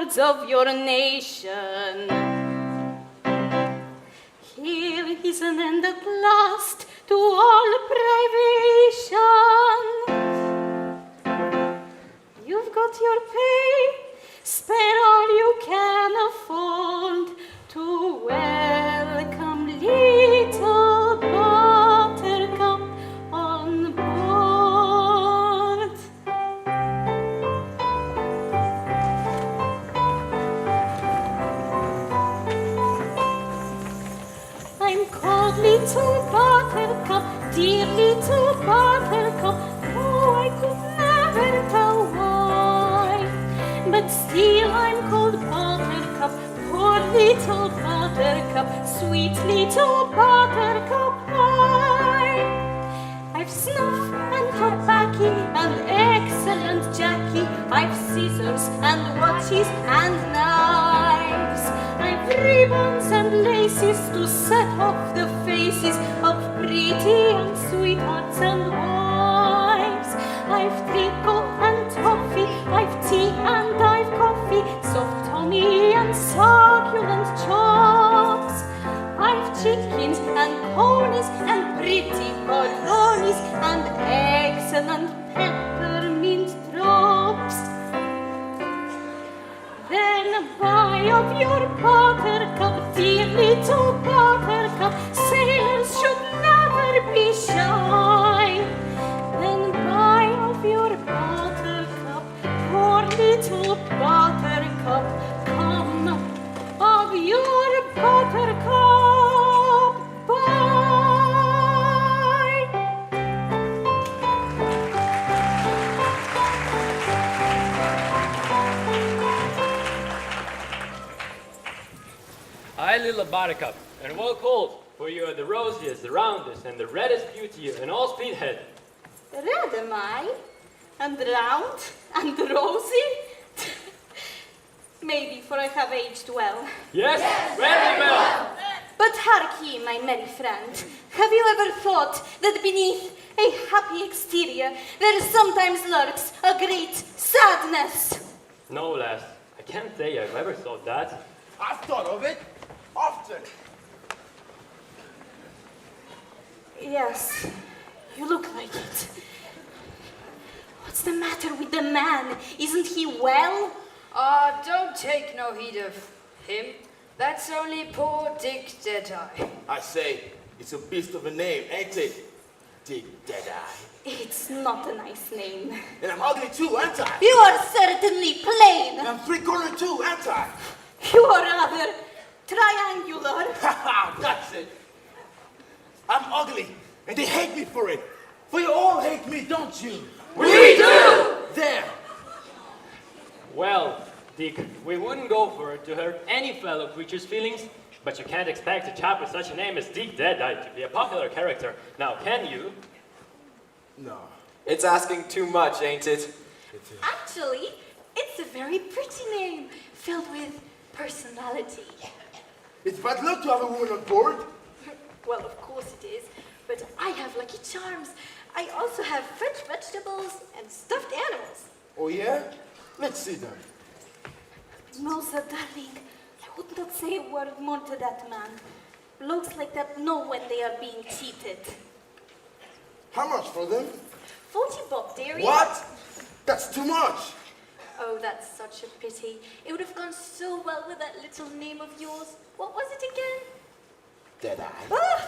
lords of your nation. Here is an end at last to all privation. You've got your pay, spare all you can afford to welcome little Buttercup on board. I'm called little Buttercup, dear little Buttercup, though I could never tell why. But still I'm called Buttercup, poor little Buttercup, sweet little Buttercup pie. I've snuff and tobacco and excellent Jackie. I've scissors and watches and knives. I've ribbons and laces to set off the faces of pretty young sweethearts and wives. I've treacle and toffee, I've tea and I've coffee, soft Tommy and succulent chops. I've chickens and ponies and pretty bolognas and excellent peppermint drops. Then buy of your Buttercup, dear little Buttercup, sailors should never be shy. Then buy of your Buttercup, poor little Buttercup, come of your Buttercup, bye. Hi, little Buttercup, and well called, for you are the rosiest, the roundest, and the reddest beauty in all Speedhead. Red am I? And round? And rosy? Maybe, for I have aged well. Yes, very well. But hark ye, my merry friend, have you ever thought that beneath a happy exterior there sometimes lurks a great sadness? No, lass, I can't say I've ever thought that. I've thought of it often. Yes, you look like it. What's the matter with the man? Isn't he well? Don't take no heed of him. That's only poor Dick Deadeye. I say, it's a beast of a name, ain't it? Dick Deadeye. It's not a nice name. And I'm ugly too, ain't I? You are certainly plain. And I'm three-cornered too, ain't I? You are rather triangular. Haha, that's it. I'm ugly, and they hate me for it. For you all hate me, don't you? We do! There. Well, Dick, we wouldn't go for it to hurt any fellow creature's feelings, but you can't expect a chap with such a name as Dick Deadeye to be a popular character. Now, can you? No. It's asking too much, ain't it? Actually, it's a very pretty name, filled with personality. It's bad luck to have a woman on board. Well, of course it is, but I have lucky charms. I also have French vegetables and stuffed animals. Oh yeah? Let's see them. No, sir, darling, I would not say a word more to that man. Blokes like that know when they are being cheated. How much for them? 40 bob, dearie. What? That's too much. Oh, that's such a pity. It would have gone so well with that little name of yours. What was it again? Deadeye. Ah!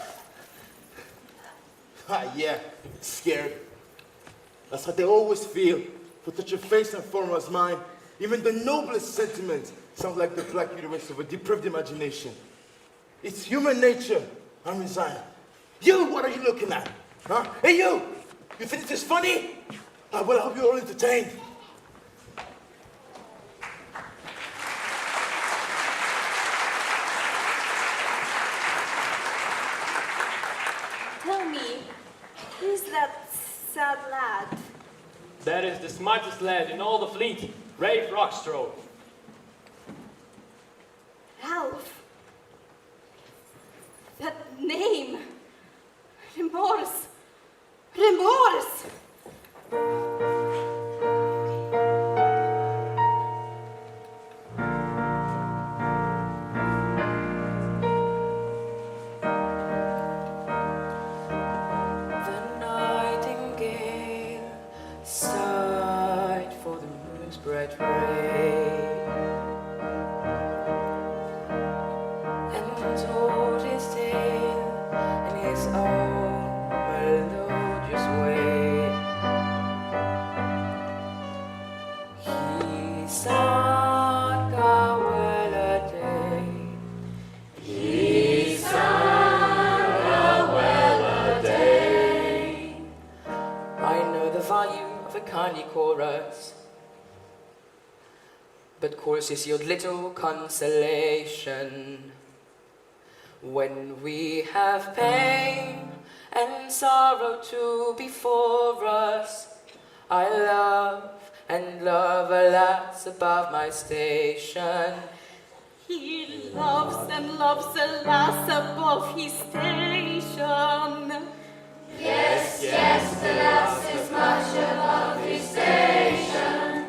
Ah, yeah, scared. That's what they always feel. For such a face and form as mine, even the noblest sentiments sound like the black utterance of a depraved imagination. It's human nature. I'm resigned. You, what are you looking at? Huh? Hey, you! You think this is funny? Well, I hope you're all entertained. Tell me, who's that sad lad? That is the smartest lad in all the fleet, Rafe Rockstrode. Ralph. That name. Remorse. Remorse. but courses yield little consolation. When we have pain and sorrow to before us, I love and love, alas, above my station. He loves and loves, alas, above his station. Yes, yes, the lass is much above his station.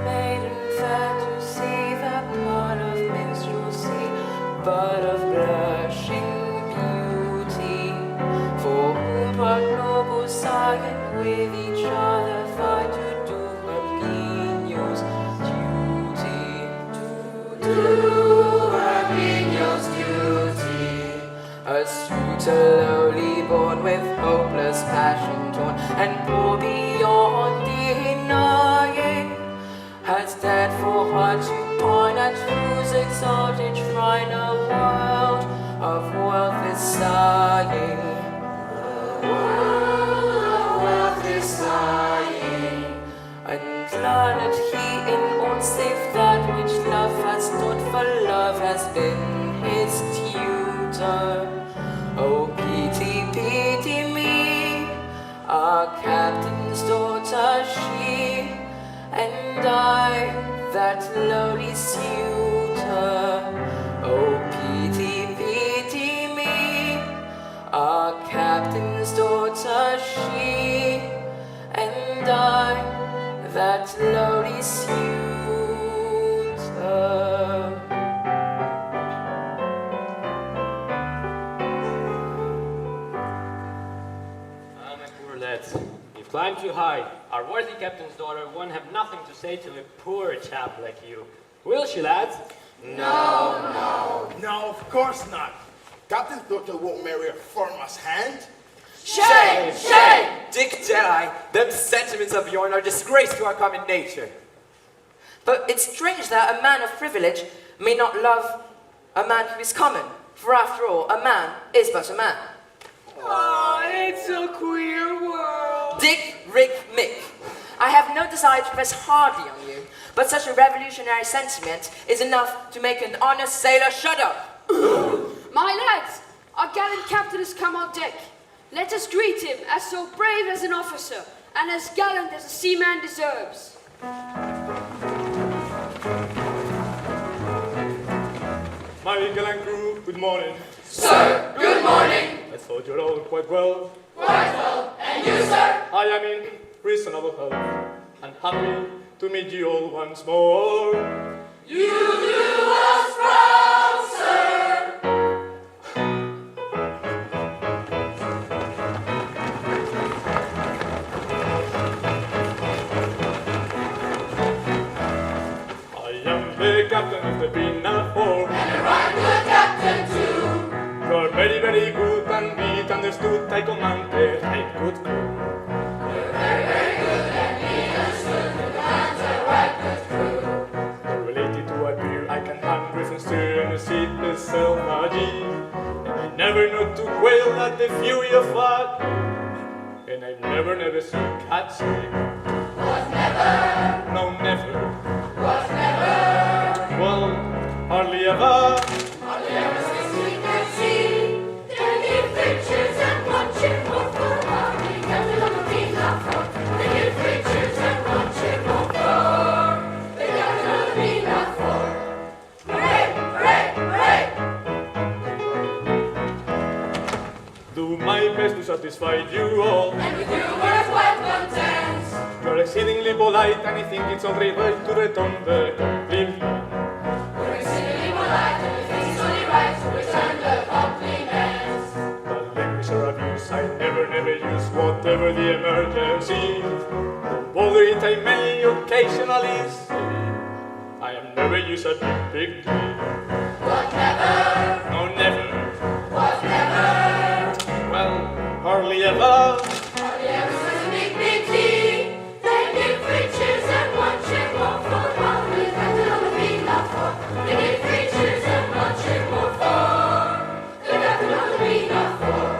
Maiden fair to see that part of minstrelsy, but of blushing beauty, for whom part noble sighing with each other fight to do her menial's duty. To do her menial's duty. A suitor lowly born with hopeless passion torn, and poor beyond denying, has dared for her to pine at whose exalted shrine a world of wealth is sighing. A wealth is sighing. And learned he in all save that which love has taught, for love has been his tutor. Oh, pity, pity me, our captain's daughter she, and I, that lowly suitor. Oh, pity, pity me, our captain's daughter she, and I, that lowly suitor. My poor lads, you've climbed too high. Our worthy captain's daughter won't have nothing to say to a poor chap like you. Will she, lads? No, of course not. Captain's daughter won't marry a farmer's hand. Shame! Shame! Dick Deadeye, them sentiments of yourn are disgrace to our common nature. But it's strange that a man of privilege may not love a man who is common, for after all, a man is but a man. Oh, it's a queer world. Dick, Rick, Mick, I have no desire to press hardly on you, but such a revolutionary sentiment is enough to make an honest sailor shudder. My lads, our gallant captain has come on deck. Let us greet him as so brave as an officer and as gallant as a seaman deserves. My gallant crew, good morning. Sir, good morning. I thought you're all quite well. Quite well. And you, sir? I am in reasonable health and happy to meet you all once more. You do us proud, sir. I am the captain of the Pinafore. And a right good captain, too. You're very, very good and be it understood. I command a right good crew. You're very, very good and be understood. You command a right good crew. You're related to a beer I can hand with and steer and a seat myself a G. And I never know to quail at the fury of fire. And I've never seen cats swim. What never? No, never. What never? Well, hardly ever. Hardly ever since we could see. They give pictures and watching more for hardly captain of the Pinafore. They give pictures and watching more for the captain of the Pinafore. Hooray! Hooray! Hooray! Do my best to satisfy you all. And with you we're quite content. You're exceedingly polite and I think it's only right to return the compliment. We're exceedingly polite and we think it's only right to return the compliments. But language or abuse I never use, whatever the emergency. The bolder it I may occasionally say, I am never use a big deal. What never? No, never. What never? Well, hardly ever. Hardly ever since a big tea. They give preachers and watching more for hardly captain of the Pinafore. They give preachers and watching more for the captain of the Pinafore.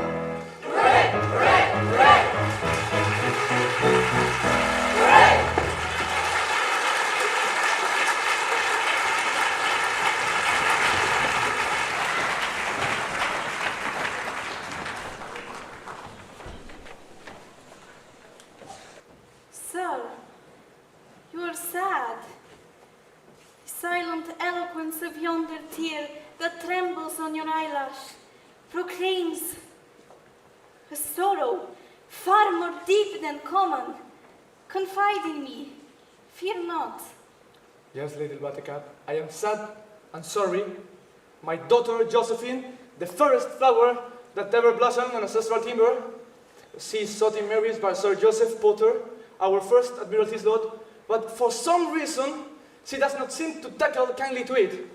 dull. You are sad. The silent eloquence of yonder tear that trembles on your eyelash proclaims a sorrow far more deep than common. Confide in me. Fear not. Yes, little Buttercup, I am sad and sorry. My daughter Josephine, the fairest flower that ever blossomed on ancestral timber, she is sought in marriage by Sir Joseph Potter, our first Admiralty's Lord, but for some reason, she does not seem to tackle kindly to it.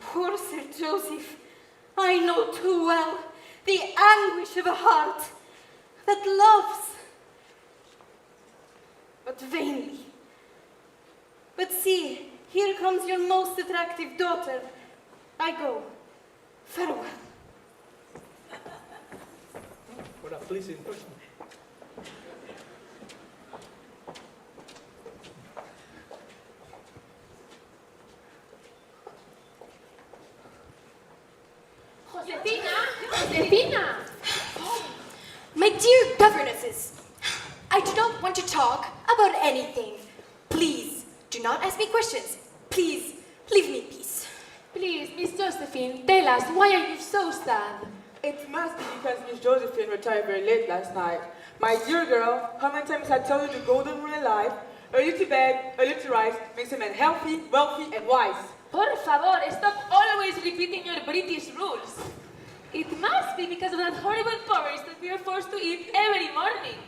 Poor Sir Joseph, I know too well the anguish of a heart that loves, but vainly. But see, here comes your most attractive daughter. I go. Farewell. What a pleasing person. Josefina! My dear governesses, I do not want to talk about anything. Please, do not ask me questions. Please, leave me in peace. Please, Miss Josephine, tell us, why are you so sad? It must be because Miss Josephine retired very late last night. My dear girl, how many times I tell you the golden rule in life? Early to bed, early to rise, makes a man healthy, wealthy, and wise. Por favor, stop always repeating your British rules. It must be because of that horrible porridge that we are forced to eat every morning.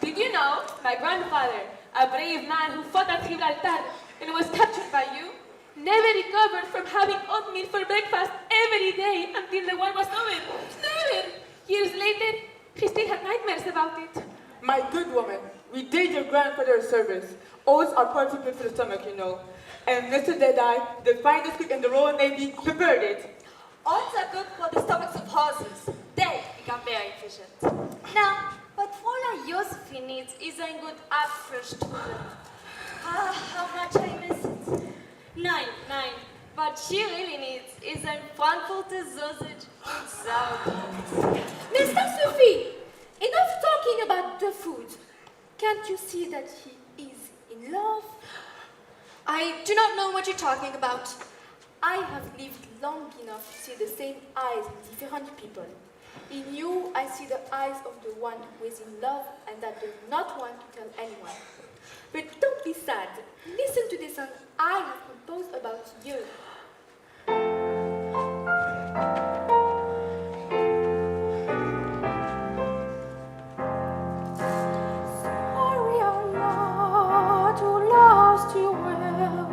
Did you know my grandfather, a brave man who fought at Gibraltar and was captured by you, never recovered from having oatmeal for breakfast every day until the war was over? Never! Years later, he still had nightmares about it. My good woman, we did your grandfather's service. Oats are partly good for the stomach, you know. And Mr. Deadeye, the finest cook in the Royal Navy, prepared it. Oats are good for the stomachs of horses. They become very efficient. Now, what Paula Josephine needs is a good Apfelstrudel. Ah, how much I miss it. Nine. What she really needs is a Frankfurter sausage with sauerkraut. Mr. Sophie, enough talking about the food. Can't you see that he is in love? I do not know what you're talking about. I have lived long enough to see the same eyes in different people. In you, I see the eyes of the one who is in love and that does not want to tell anyone. But don't be sad. Listen to the song I have composed about you. Sorry, our Lord, who lost you well.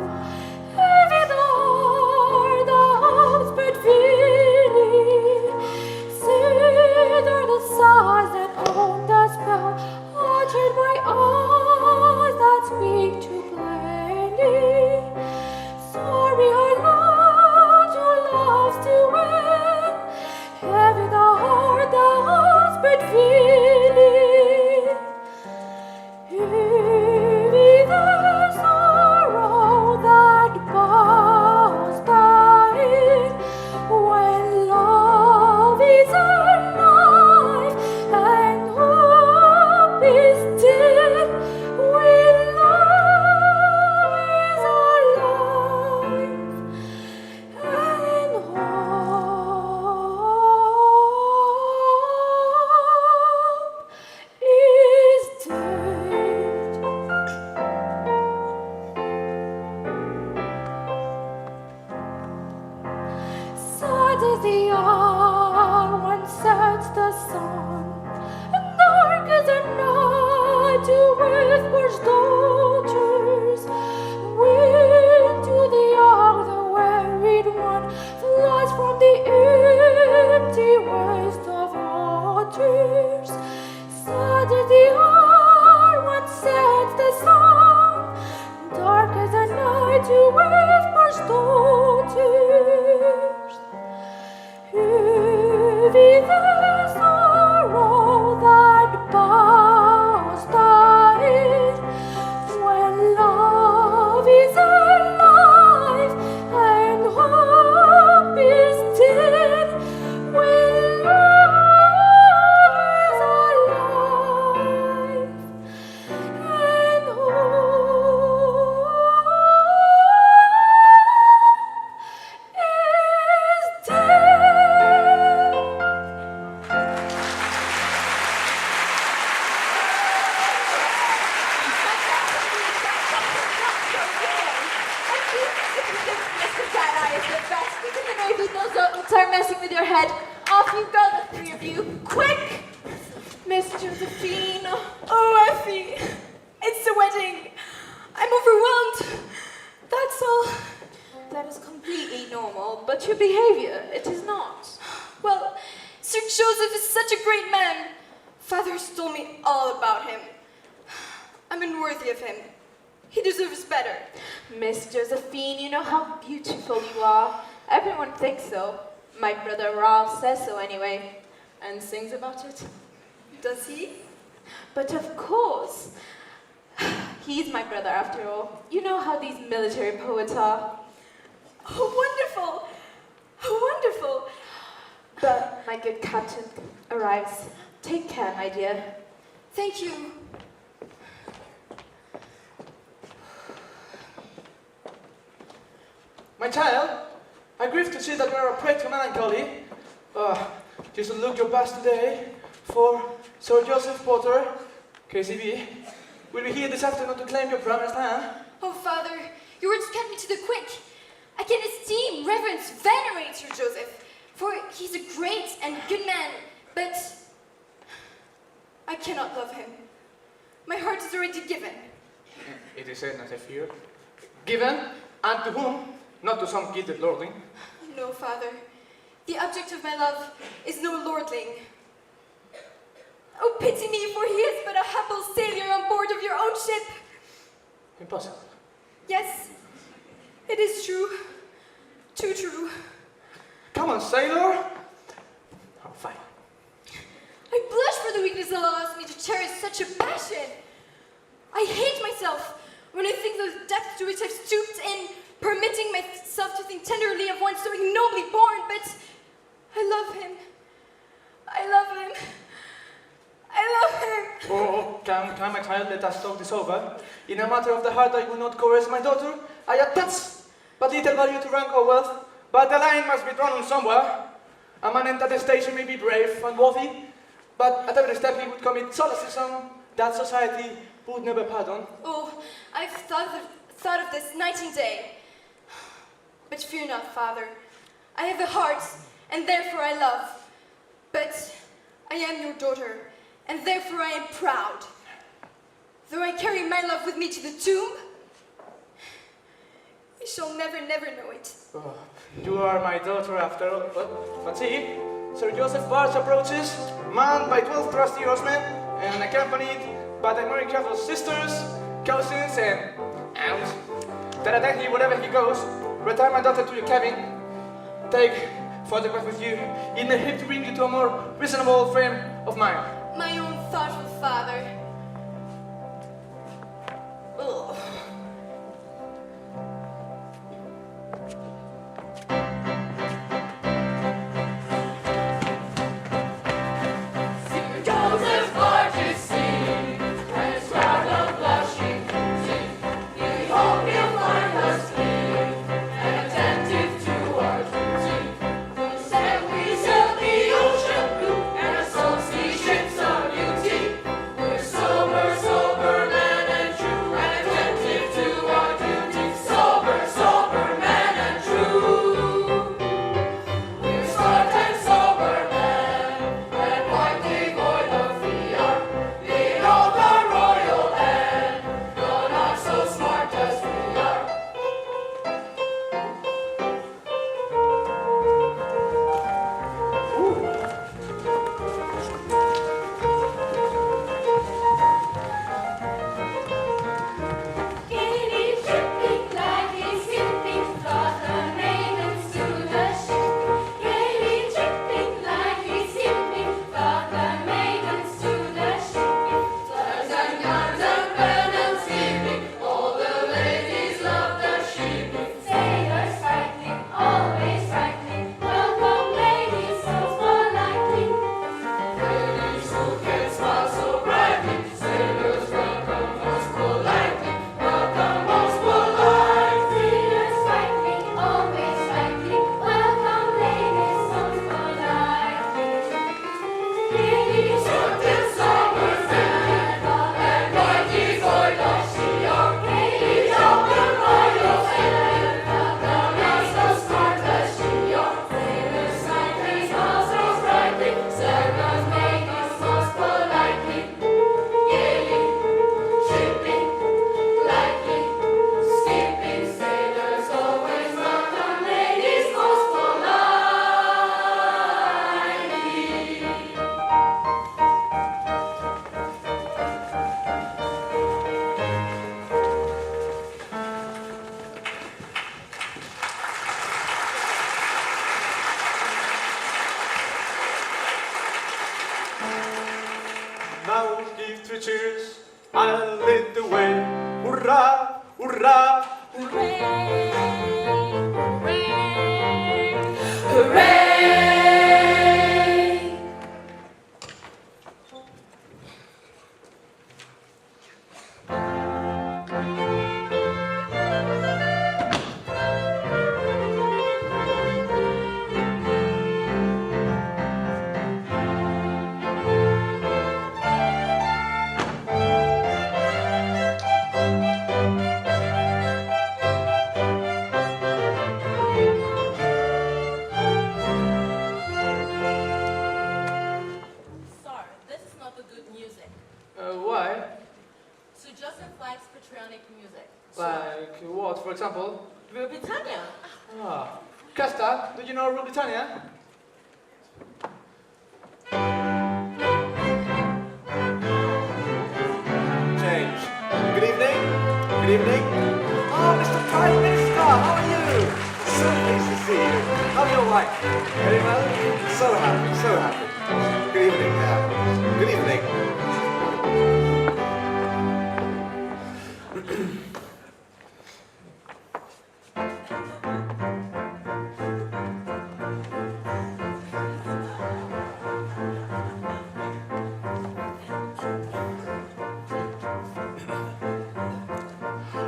Heavy the heart, the hopes but feeling. Cedar the sighs that own the spell. Orchard my eyes that speak too plainly. Sorry, our Lord, who loves too well. Heavy the heart, the hopes but feeling. Heavy the sorrow that bows by when love is alive and hope is dead. When love is alive and hope is dead. Sad as the hour when sets the sun, and dark as the night to whispers daughters. Wind to the hour, the wearied one flies from the empty waste of waters. Sad as the hour when sets the sun, dark as the night to whispers daughters. Heavy the sorrow that bows by when love is alive and hope is dead. When love is alive Josephine. Oh, Effie. It's the wedding. I'm overwhelmed. That's all. That is completely normal, but your behavior, it is not. Well, Sir Joseph is such a great man. Father has told me all about him. I'm unworthy of him. He deserves better. Miss Josephine, you know how beautiful you are. Everyone thinks so. My brother Ralph says so anyway, and sings about it. Does he? But of course. He's my brother after all. You know how these military poets are. Oh, wonderful. Oh, wonderful. But my good captain arrives. Take care, my dear. Thank you. My child, I grieve to see that you are a prey to melancholy. You should look your best today, for Sir Joseph Potter, KCB, will be here this afternoon to claim your promised hand. Oh, Father, your words cut me to the quick. I can esteem, reverence, venerate Sir Joseph, for he's a great and good man, but I cannot love him. My heart is already given. It is said, not a fear. Given, and to whom? Not to some gilded lordling. No, Father. The object of my love is no lordling. Oh, pity me, for he is but a humble sailor on board of your own ship. Impossible. Yes, it is true. Too true. Come on, sailor. Oh, fine. I blush for the weakness that allows me to cherish such a passion. I hate myself when I think of the depths to which I've stooped in, permitting myself to think tenderly of one so ignobly born, but I love him. I love him. I love him. Oh, can my child let us talk this over? In a matter of the heart, I will not coerce my daughter. I attach but little value to rank or wealth, but the line must be drawn somewhere. A man in that station may be brave and worthy, but at every step he would commit solecism that society would never pardon. Oh, I've thought of this night and day. But fear not, Father. I have a heart, and therefore I love. But I am your daughter, and therefore I am proud. Though I carry my love with me to the tomb, I shall never, never know it. Oh, you are my daughter after all. But see, Sir Joseph Barge approaches, manned by 12 trusty horsemen, and accompanied by the Mary Careful sisters, cousins, and aunts. That attend him wherever he goes. Return my daughter to your cabin. Take photograph with you. It may help to bring you to a more reasonable frame of mind. My own thoughtful father. Ugh. Joseph Barges sing, and his crowd of blushing sing. We hope you'll find us clean and attentive to our duty. Instead we sail the ocean blue, and our salt sea ships our beauty. We're so literatures, I'll lead the way. Hurrah, hurrah, Hooray! Hooray! Hooray! Sorry, this is not the good music. Why? So Joseph likes patriotic music. Like what, for example? Rule Britannia. Ah. Casta, do you know Rule Britannia? Change. Good evening. Good evening. Oh, Mr. Prime Minister, how are you? So pleased to see you. How's your wife? Very well? So happy, so happy. Good evening, Good evening.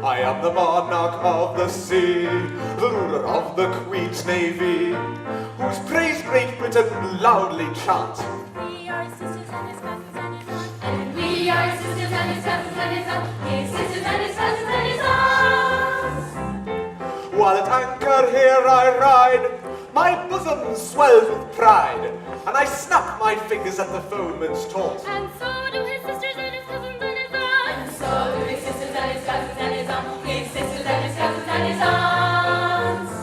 I am the monarch of the sea, the ruler of the Queen's Navy, whose praise Great Britain loudly chant. We are his sisters and his cousins and his aunts. And we are his sisters and his cousins and his aunts. His sisters and his cousins and his aunts. While at anchor here I ride, my bosom swells with pride, and I snap my fingers at the foeman's taunt. And so do his sisters and his cousins and his aunts. And so do his sisters and his cousins and his aunts. His sisters and his cousins and his aunts.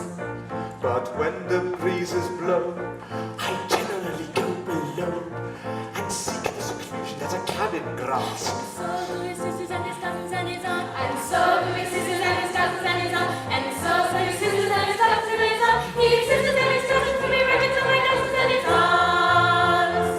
But when the breezes blow, I generally go below and seek the seclusion that a cabin grants. So do his sisters and his cousins and his aunts. And so do his sisters and his cousins and his aunts. And so do his sisters and his cousins and his aunts. His sisters and his cousins to be reckoned to my cousins and his aunts.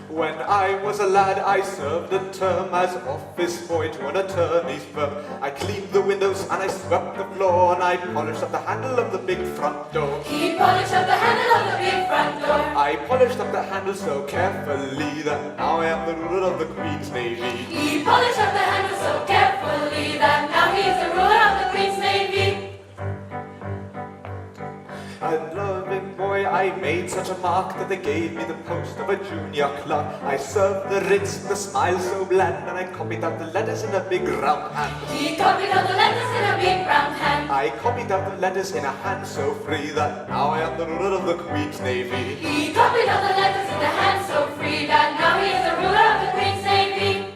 When I was a lad, I served a term as office boy to an attorney's firm. I cleaned the windows and I swept the floor, and I polished up the handle of the big front door. He polished up the handle of the big front door. I polished up the handle so carefully that now I am the ruler of the Queen's Navy. He polished up the handle so carefully that now he is the ruler of the Queen's Navy. A loving boy, I made such a mark that they gave me the post of a junior clerk. I served the Ritz with a smile so bland, and I copied out the letters in a big round hand. He copied out the letters in a big round hand. I copied out the letters in a hand so free that now I am the ruler of the Queen's Navy. He copied out the letters in the hand so free that now he is the ruler of the Queen's Navy.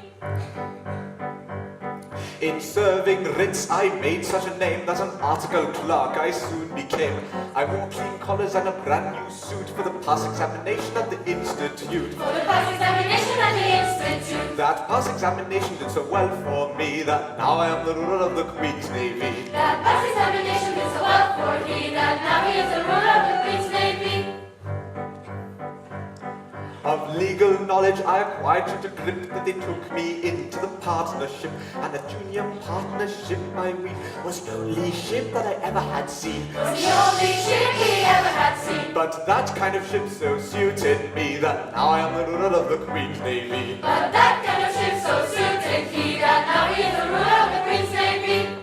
In serving writs, I made such a name that an article clerk I soon became. I wore clean collars and a brand new suit for the pass examination at the Institute. For the pass examination at the Institute. That pass examination did so well for me that now I am the ruler of the Queen's Navy. That pass examination did so well for he that now he is the ruler of the Queen's Navy. Of legal knowledge I acquired such a grip that they took me into the partnership. And the junior partnership, my wee, was the only ship that I ever had seen. Was the only ship he ever had seen. But that kind of ship so suited me that now I am the ruler of the Queen's Navy. But that kind of ship so suited he that now he is the ruler of the Queen's Navy.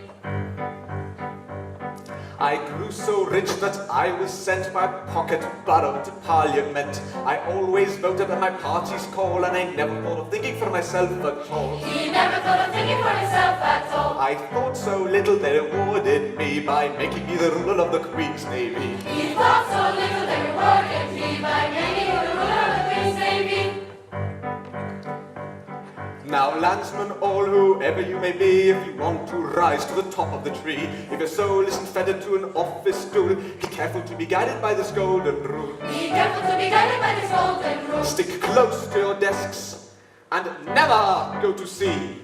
I grew so rich that I was sent by pocket borough to Parliament. I always voted at my party's call, and I never thought of thinking for myself at all. He never thought of thinking for himself at all. I thought so little they rewarded me by making me the ruler of the Queen's Navy. He thought so little they rewarded me by making him the ruler of the Queen's Navy. Now, landsmen, all whoever you may be, if you want to rise to the top of the tree, if your soul isn't fettered to an office stool, be careful to be guided by this golden rule. Be careful to be guided by this golden rule. Stick close to your desks and never go to sea.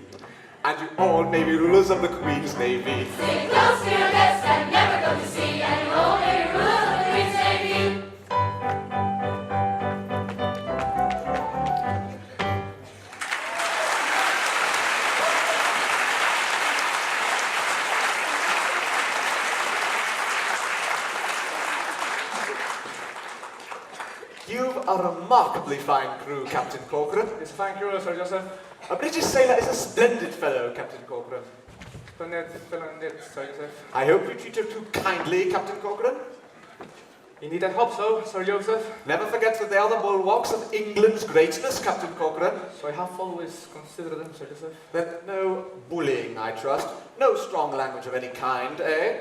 And you all may be rulers of the Queen's Navy. Stay close to your nest and never go to sea, and you all may be rulers of the Queen's Navy. You've a remarkably fine crew, Captain Corcoran. It's a fine crew, Sir Joseph. A British sailor is a splendid fellow, Captain Corcoran. Splendid, Sir Joseph. I hope you treat her too kindly, Captain Corcoran. Indeed, I hope so, Sir Joseph. Never forget that they are the bulwarks of England's greatness, Captain Corcoran. So I have always considered them, Sir Joseph. Then no bullying, I trust. No strong language of any kind, eh?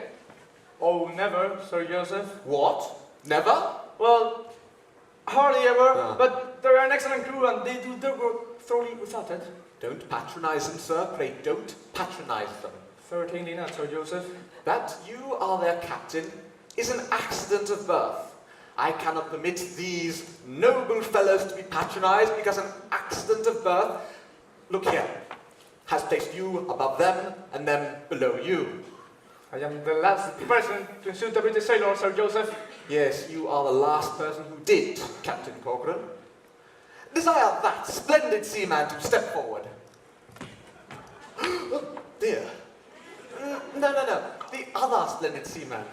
Oh, never, Sir Joseph. What? Never? Well, hardly ever, Ah. but they're an excellent crew and they do their work thoroughly without it. Don't patronize them, sir. Pray don't patronize them. Certainly not, Sir Joseph. That you are their captain is an accident of birth. I cannot permit these noble fellows to be patronized because an accident of birth, look here, has placed you above them and them below you. I am the last person to insult a British sailor, Sir Joseph. Yes, you are the last person who did, Captain Corcoran. Desire that splendid seaman to step forward. Oh, dear. No. The other splendid seaman.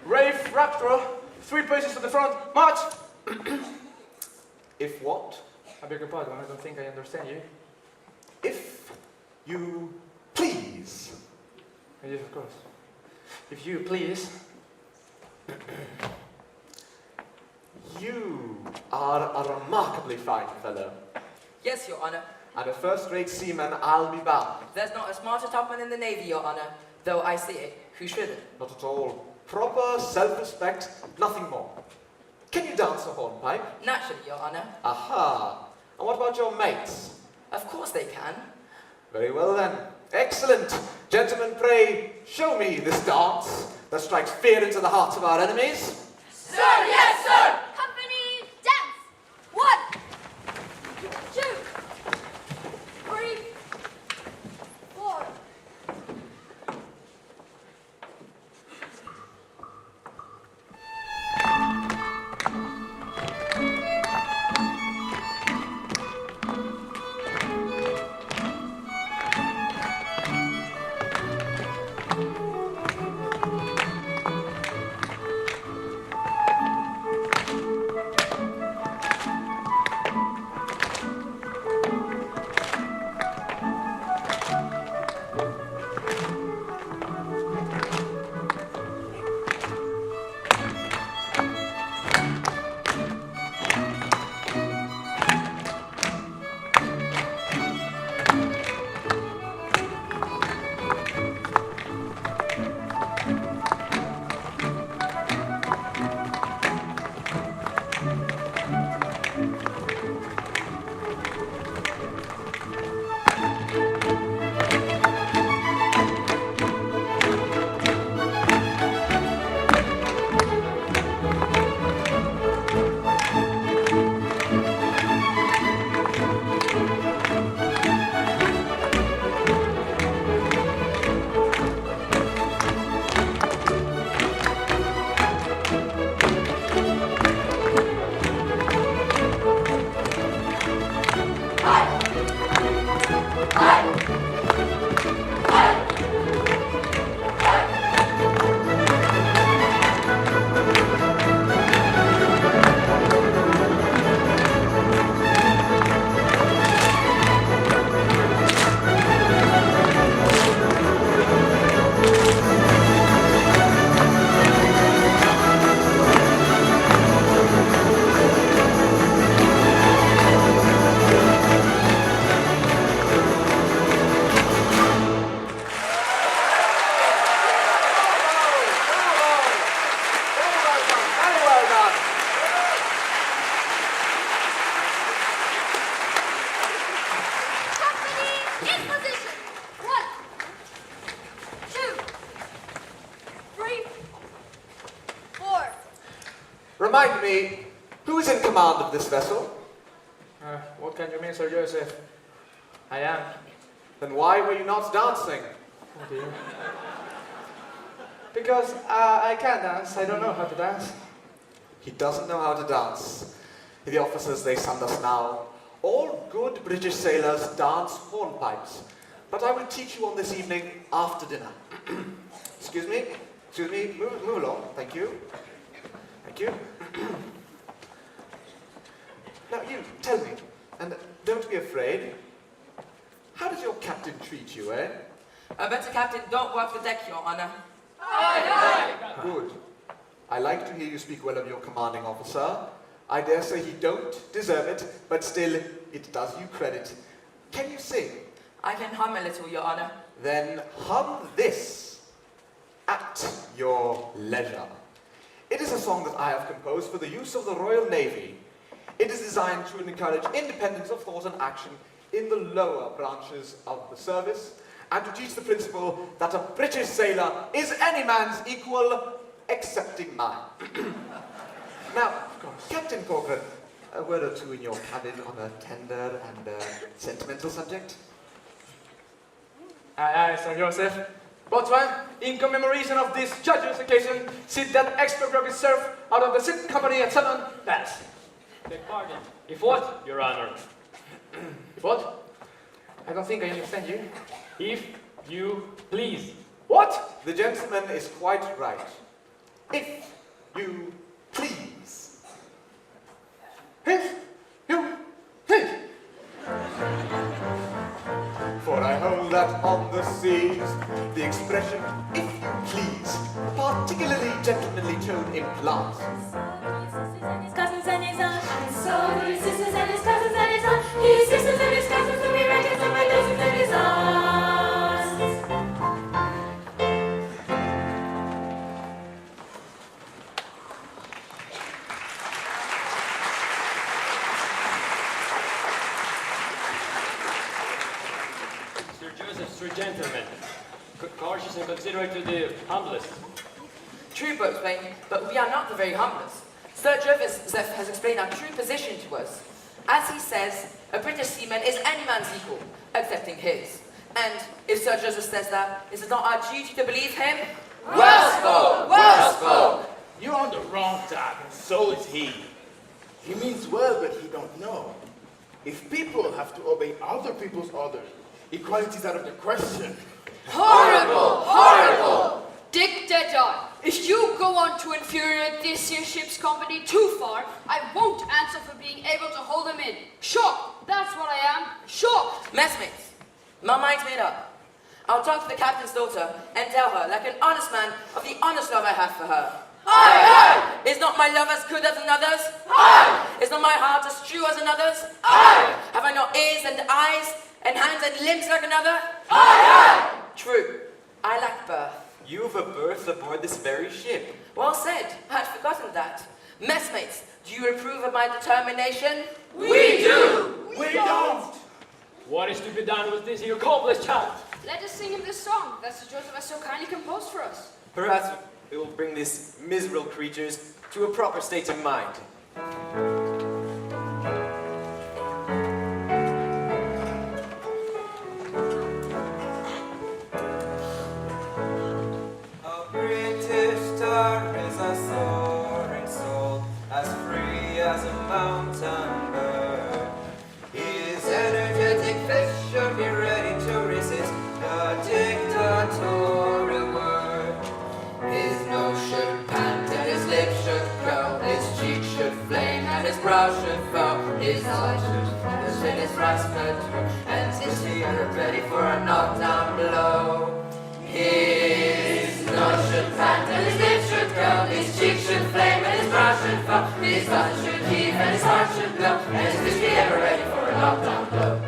Rafe Raptor, 3 paces to the front, march! If what? I beg your pardon, I don't think I understand you. If you please. Yes, of course. If you please. You are a remarkably fine fellow. Yes, Your Honor. And a first-rate seaman, I'll be bound. There's not a smarter topman in the Navy, Your Honor. Though I see it. Who shouldn't? Not at all. Proper self-respect, nothing more. Can you dance a hornpipe? Naturally, Your Honor. Aha. And what about your mates? Of course they can. Very well then. Excellent. Gentlemen, pray, show me this dance that strikes fear into the hearts of our enemies. Sir, yes, sir! Company, dance! 1, 2, 3, 4. Remind me, who is in command of this vessel? What can you mean, Sir Joseph? I am. Then why were you not dancing? Oh dear. Because I can't dance. I don't know how to dance. He doesn't know how to dance. The officers, they send us now. All good British sailors dance hornpipes. But I will teach you on this evening after dinner. Excuse me, move along, thank you. Thank you. Now you, tell me, and don't be afraid, how does your captain treat you, eh? I bet the captain don't work the deck, Your Honor. Good. I like to hear you speak well of your commanding officer. I dare say he don't deserve it, but still, it does you credit. Can you sing? I can hum a little, Your Honor. Then hum this at your leisure. It is a song that I have composed for the use of the Royal Navy. It is designed to encourage independence of thought and action in the lower branches of the service, and to teach the principle that a British sailor is any man's equal, excepting mine. Now, Captain Corcoran, a word or two in your cabin on a tender and sentimental subject? Aye, Sir Joseph. Boatswain, in commemoration of this judge's occasion, see that extra grog is served out of the ship company at 7 bells. Beg pardon. If what, Your Honor? If what? I don't think I understand you. If you please. What? The gentleman is quite right. If you please. If you please. For I hold that on the seas, the expression, if you please, a particularly gentlemanly tone implants. Cousins and his aunt, and so do his sisters and his cousins and his aunt. His sisters and his cousins will be records of my cousins and his aunts. Sir Joseph's true gentleman. Cautious and considerate to the humblest. True, Boatswain, but we are not the very humblest. Sir Joseph has explained our true position to us. As he says, a British seaman is any man's equal, excepting his. And if Sir Joseph says that, is it not our duty to believe him? Well spoke! Well spoke! You're on the wrong track, and so is he. He means well, but he don't know. If people have to obey other people's orders, equality is out of the question. Horrible! Horrible! Dick Deadeye, if you go on to infuriate this here ship's company too far, I won't answer for being able to hold them in. Shocked! That's what I am. Shocked! Messmates, my mind's made up. I'll talk to the captain's daughter and tell her, like an honest man, of the honest love I have for her. Aye, aye! Is not my love as good as another's? Aye! Is not my heart as true as another's? Aye! Have I not ears and eyes and hands and limbs like another? Aye, aye! True. I lack birth. You've a berth aboard this very ship. Well said. I had forgotten that. Messmates, do you approve of my determination? We do! We don't! What is to be done with this here cobblest child? Let us sing him this song that Sir Joseph has so kindly composed for us. Perhaps it will bring these miserable creatures to a proper state of mind. A British star is a soaring soul, as free as a mountain bird. His energetic face should be ready to resist the dictatorial word. His nose should pant and his lips should curl, his cheek should flame and his brow should furl, his eyes should flash and his breast should twirl, and his ear ready for a knockdown blow. His nose should pant and his lips should curl, his cheek should flame and his brow should furl, his eyes should heave and his heart should glow, and his ear ready for a knockdown blow.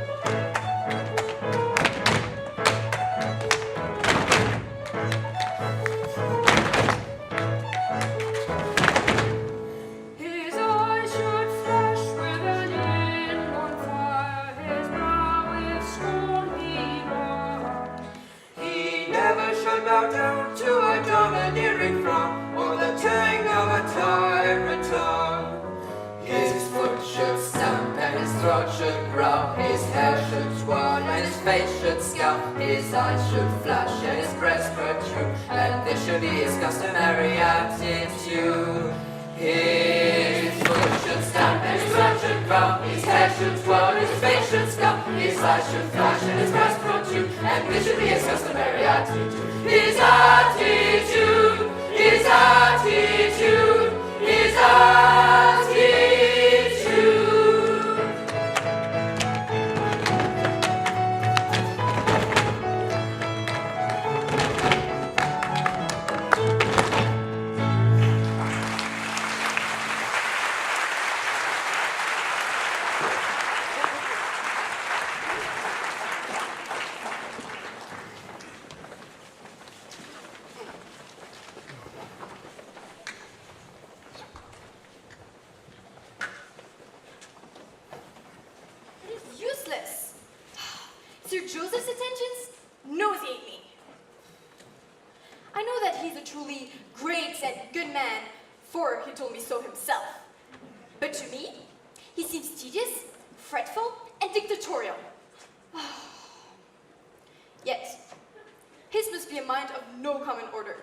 His eyes should flash with an inborn fire, his brow with scorn he bore. He never should bow down to a domineering frown or the tang of a tyrant tongue. His foot should stamp and his throat should growl, his face should scowl, his eyes should flash, and his breast protrude, and this should be his customary attitude. His foot should stamp, and his mouth should growl, his hair should twirl, and his face should scowl, his eyes should flash, and his breast protrude, and this should be his customary attitude. His attitude, his attitude, his attitude. Sir Joseph's attentions nauseate me. I know that he's a truly great and good man, for he told me so himself. But to me, he seems tedious, fretful, and dictatorial. Yet, his must be a mind of no common order,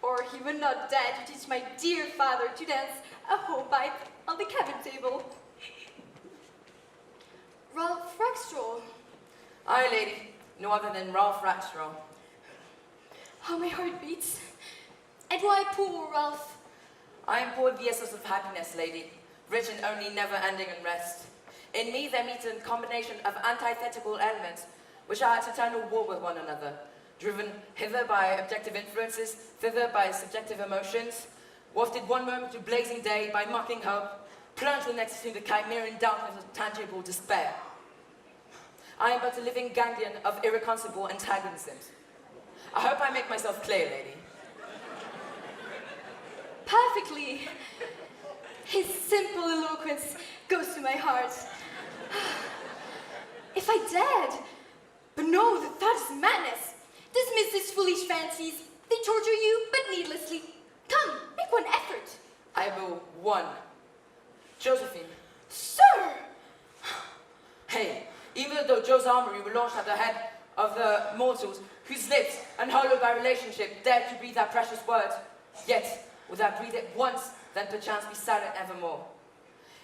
or he would not dare to teach my dear father to dance a hoepipe on the cabin table. Ralph Rackstraw. Aye, lady. No other than Ralph Rackstraw. How my heart beats. And why poor Ralph? I am poor the essence of happiness, lady, rich and only never-ending unrest. In me there meets a combination of antithetical elements, which are at eternal war with one another, driven hither by objective influences, thither by subjective emotions, wafted one moment to blazing day by mocking hope, plunged the next into the chimerian darkness of tangible despair. I am but a living ganglion of irreconcilable antagonisms. I hope I make myself clear, lady. Perfectly. His simple eloquence goes to my heart. If I dared, but no, that is madness. Dismiss his foolish fancies. They torture you, but needlessly. Come, make one effort. I will. One. Josephine. Sir! Hey, even though Joe's armory were launched at the head of the mortals whose lips, unhallowed by relationship, dared to breathe that precious word, yet, would I breathe it once, then perchance be silent evermore.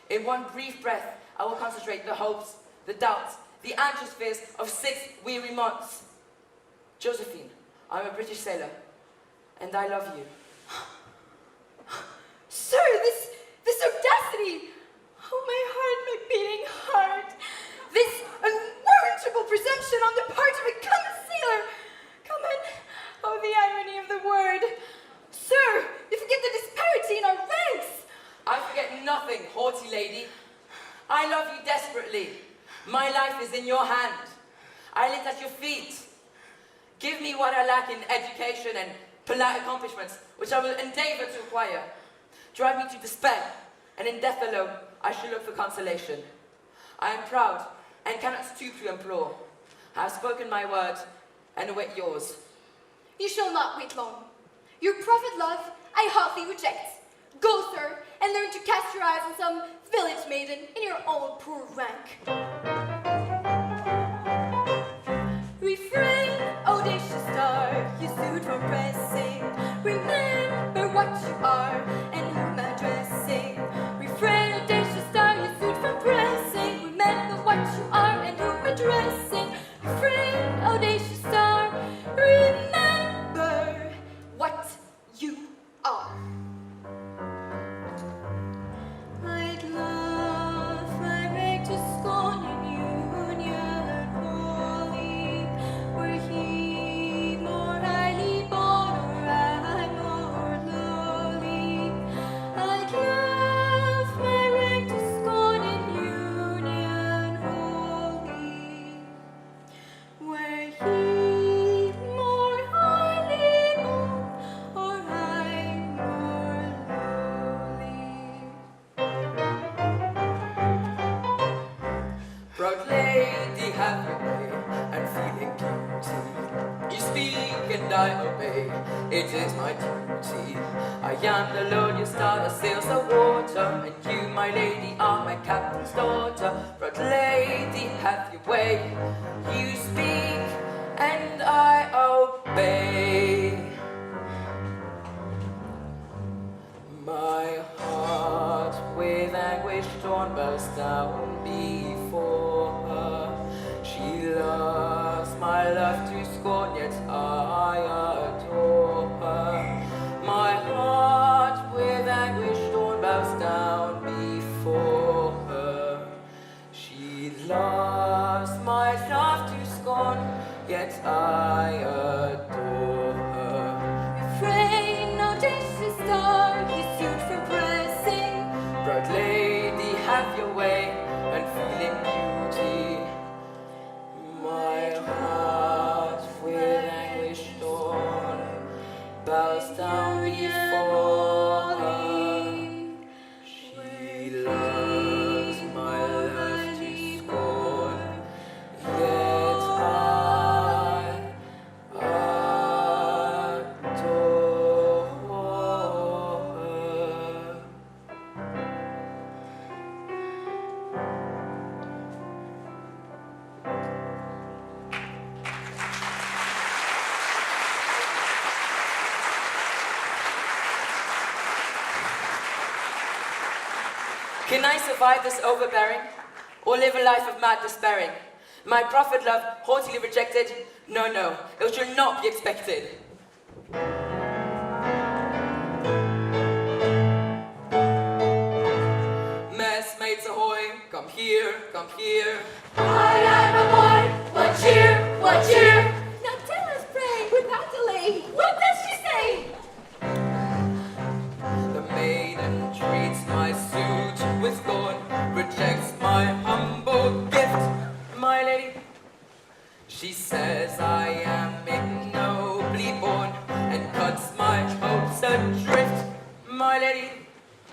In one brief breath, I will concentrate the hopes, the doubts, the anxious fears of 6 weary months. Josephine, I'm a British sailor, and I love you. Sir, this audacity! Oh, my heart, my beating heart! This unwarrantable presumption on the part of a common sailor! Come on, oh, the irony of the word! Sir, you forget the disparity in our ranks! I forget nothing, haughty lady. I love you desperately. My life is in your hand. I live at your feet. Give me what I lack in education and polite accomplishments, which I will endeavor to acquire. Drive me to despair, and in death alone, I shall look for consolation. I am proud, and cannot stoop to implore. I have spoken my word, and await yours. You shall not wait long. Your profit love, I hotly reject. Go, sir, and learn to cast your eyes on some village maiden in your own poor rank. Refrain, audacious star, you suit from pressing. Remember what you are and whom addressing. Refrain, audacious star, you suit from pressing. Remember what you are and whom addressing. Refrain, audacious star, remember what you are. I'd love my rank to scorn in union holy, were he more highly born. and I obey. It is my duty. I am the lonely star that sails the water, and you, my lady, are my captain's daughter. But lady, have your way. You speak, and I obey. My heart with anguish torn burst down before her. She loves my love to scorn, yet I adore her. My heart with anguish torn burst down before her. She loves my love to scorn, yet I adore her. Refrain, audacious star, you suit from pressing. Proud lady, have your way, and feeling beauty. My heart with anguish torn bows down before her. She loves my love to scorn, yet I adore her. Can I survive this overbearing, or live a life of mad despairing? My prophet love, haughtily rejected? No, no, it shall not be expected. Messmates ahoy, come here, come here. I am a boy. What cheer, what cheer. Now tell us, pray, without delay, what does she say? The maiden treats my suit with scorn, rejects my humble gift, my lady. She says I am ignobly born, and cuts my hopes adrift, my lady.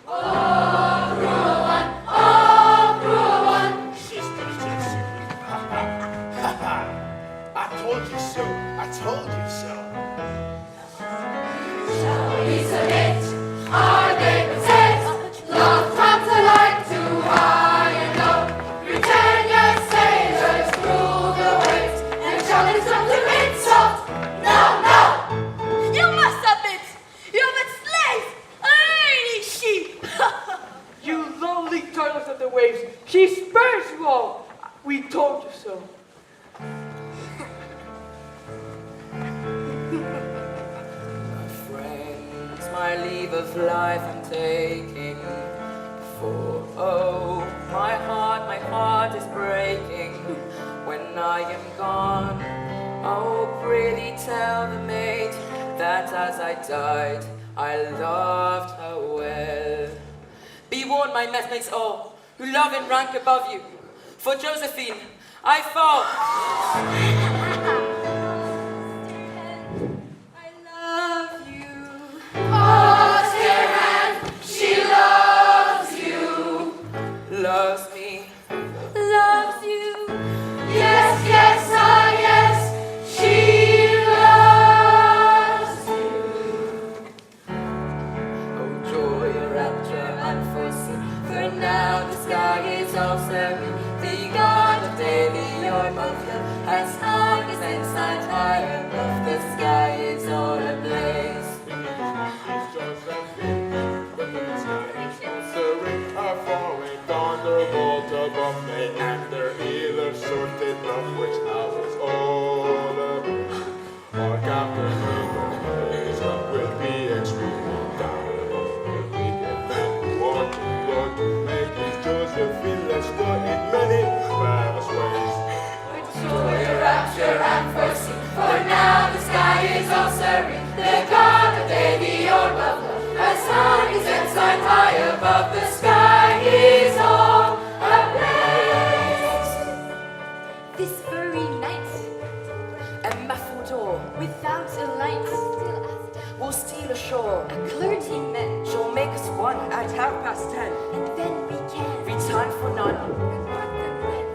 Oh, cruel one, oh, cruel one. I told you so. I told you so. Shall we submit? Are they content? Love comes alike to high and low. Britannia's sailors rule the waves, and shall it come to insult? No, no! You must submit! You're but slaves! A lady sheep! You lonely turtles of the waves, she spurs you all. We told you so. My friends, my leave of life I'm taking. For oh, my heart is breaking when I am gone. Oh, prithee tell the maid that as I died, I loved her well. Be warned, my messmates all, who love in rank above you. For Josephine, I fall. I love you. Oh, dear hand, she loves you. Loves me. Loves you. Yes, yes, ah, yes, she loves you. Oh, joy, rapture, unforeseen. For now the sky is all serene. The God of day, the orb of love, has hung his ensign high above. The sky is all ablaze. Our foreign thunderbolt above me, and their either sorted love which I was all of. Our captain in the days will be extremely down. We get men who want to blood to make his Josephine less good in many various ways. Joy, rapture, unforeseen. For now the sky is all serene. The God of day, the orb of love, has hung his ensign high above. The sky is all ablaze. This very night, A muffled door without a light, will steal ashore. a clergyman, Shall make us one at 10:30. and then we can Return for none.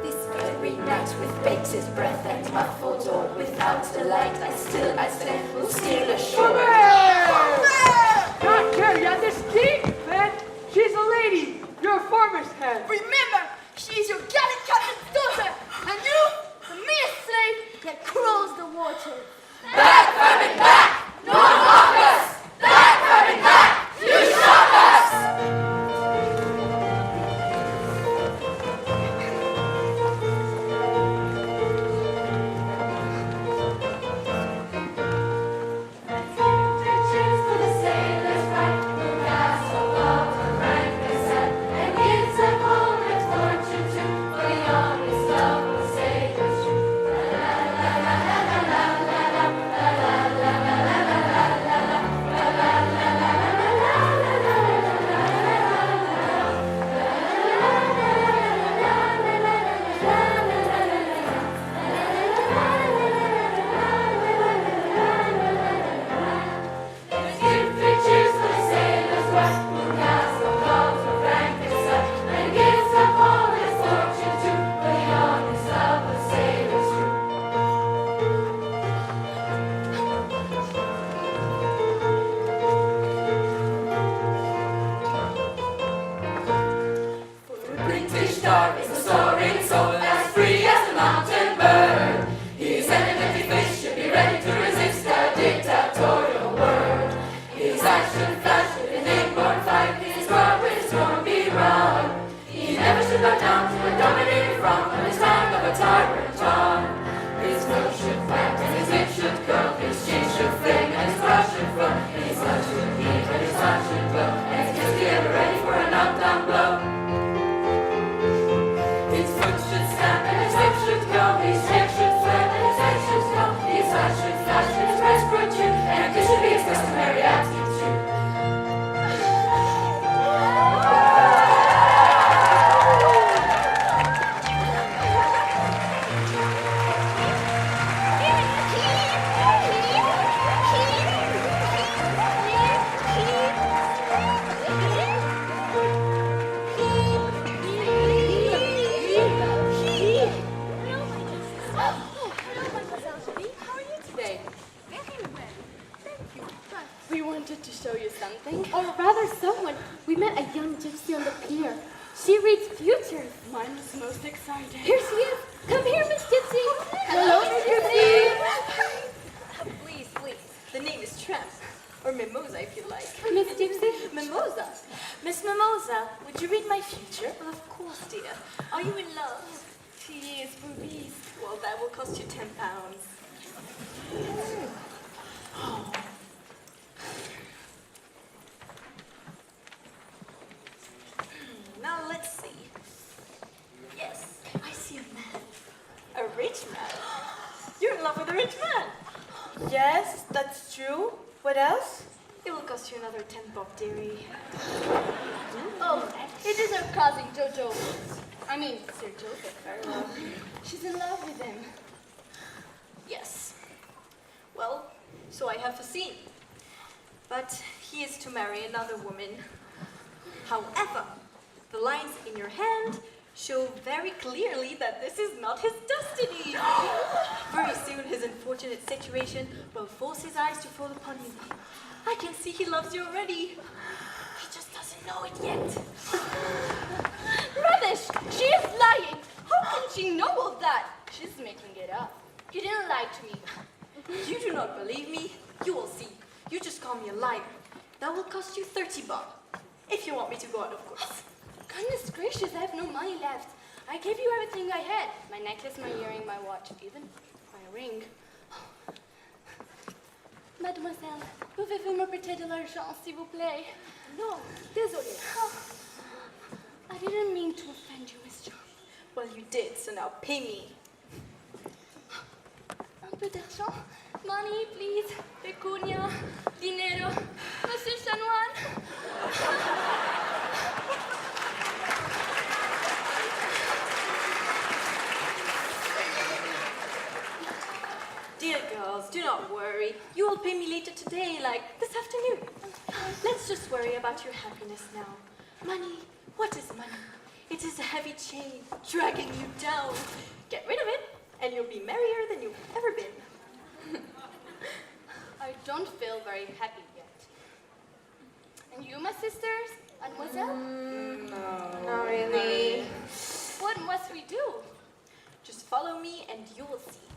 this very night. with BICS' breath and muffled door. Without delight, I stand, will steal ashore. Not here yet, this king, man. She's a lady. You're a farmer's hand. Remember, she's your gallant captain's daughter, and you, the mere slave that crawls the water. Back, vermin, back! No one mock us! Back, vermin, back! You shock us! Cheers for the sailors bright, who castle of the rank set, and gives them all their fortune too, for the honest love of sailors true. La la la la la la la la la la la la la la Give three cheers for the sailors bright, who castle calls of rank and set, and gives up all his fortune too, for the honest love of sailors true. British star is a soaring soul, as free as a mountain bird. His eminently face should be ready to resist a dictatorial word. His action flash with an inborn fight, his word with his won't be wrong. He never should bow down to a dominating front on his tongue of a tyrant on. His nose should flat and his lip should curl, his chin should flame and his brow should frown. His blood should heat and his heart should glow, and his kiss be ever ready for a knockdown blow. His foot should stamp and his lips should curl, his hair should flare and his eyes should scowl, his eyes should flash and his breast protrude, and this should be his customary attitude. We wanted to show you something. Or rather, someone. We met a young gypsy on the pier. She reads futures. Mine was most exciting. Here she is. Come here, Miss Gypsy. Hello, Miss Gypsy. Please, please. The name is Tramp. Or Mimosa, if you like. Miss Gypsy? Mimosa. Miss Mimosa, would you read my future? Well, of course, dear. Are you in love? She is rubies. Well, that will cost you £10. Now let's see. Yes, I see a man. A rich man. You're in love with a rich man. Yes, that's true. What else? It will cost you another £10, dearie. Oh, it is her cousin, Jojo. I mean, Sir Joseph, very well. She's in love with him. Yes. Well, so I have foreseen. But he is to marry another woman. However, the lines in your hand show very clearly that this is not his destiny. Very soon his unfortunate situation will force his eyes to fall upon you. I can see he loves you already. He just doesn't know it yet. Rubbish! She is lying! How can she know all that? She's making it up. You didn't lie to me. You do not believe me? You will see. You just call me a liar. That will cost you £30. If you want me to go out, of course. Goodness gracious, I have no money left. I gave you everything I had. My necklace, my earring, my watch, even my ring. Mademoiselle, pouvez-vous me prêter de l'argent, s'il vous plaît? No, désolé. I didn't mean to offend you, Miss John. Well, you did, so now pay me. Un peu d'argent? Money, please. Pecunia. Dinero. Monsieur Chanoine. Dear girls, do not worry. You will pay me later today, like this afternoon. Let's just worry about your happiness now. Money, what is money? It is a heavy chain dragging you down. Get rid of it, and you'll be merrier than you've ever been. I don't feel very happy yet. And you, my sisters? Mademoiselle? No. Not really. What must we do? Just follow me and you will see.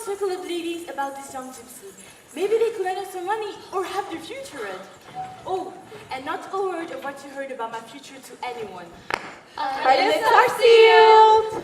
circle of ladies about this young gypsy. Maybe they could lend us some money or have their future read. Oh, and not a word of what you heard about my future to anyone. Our lips are sealed.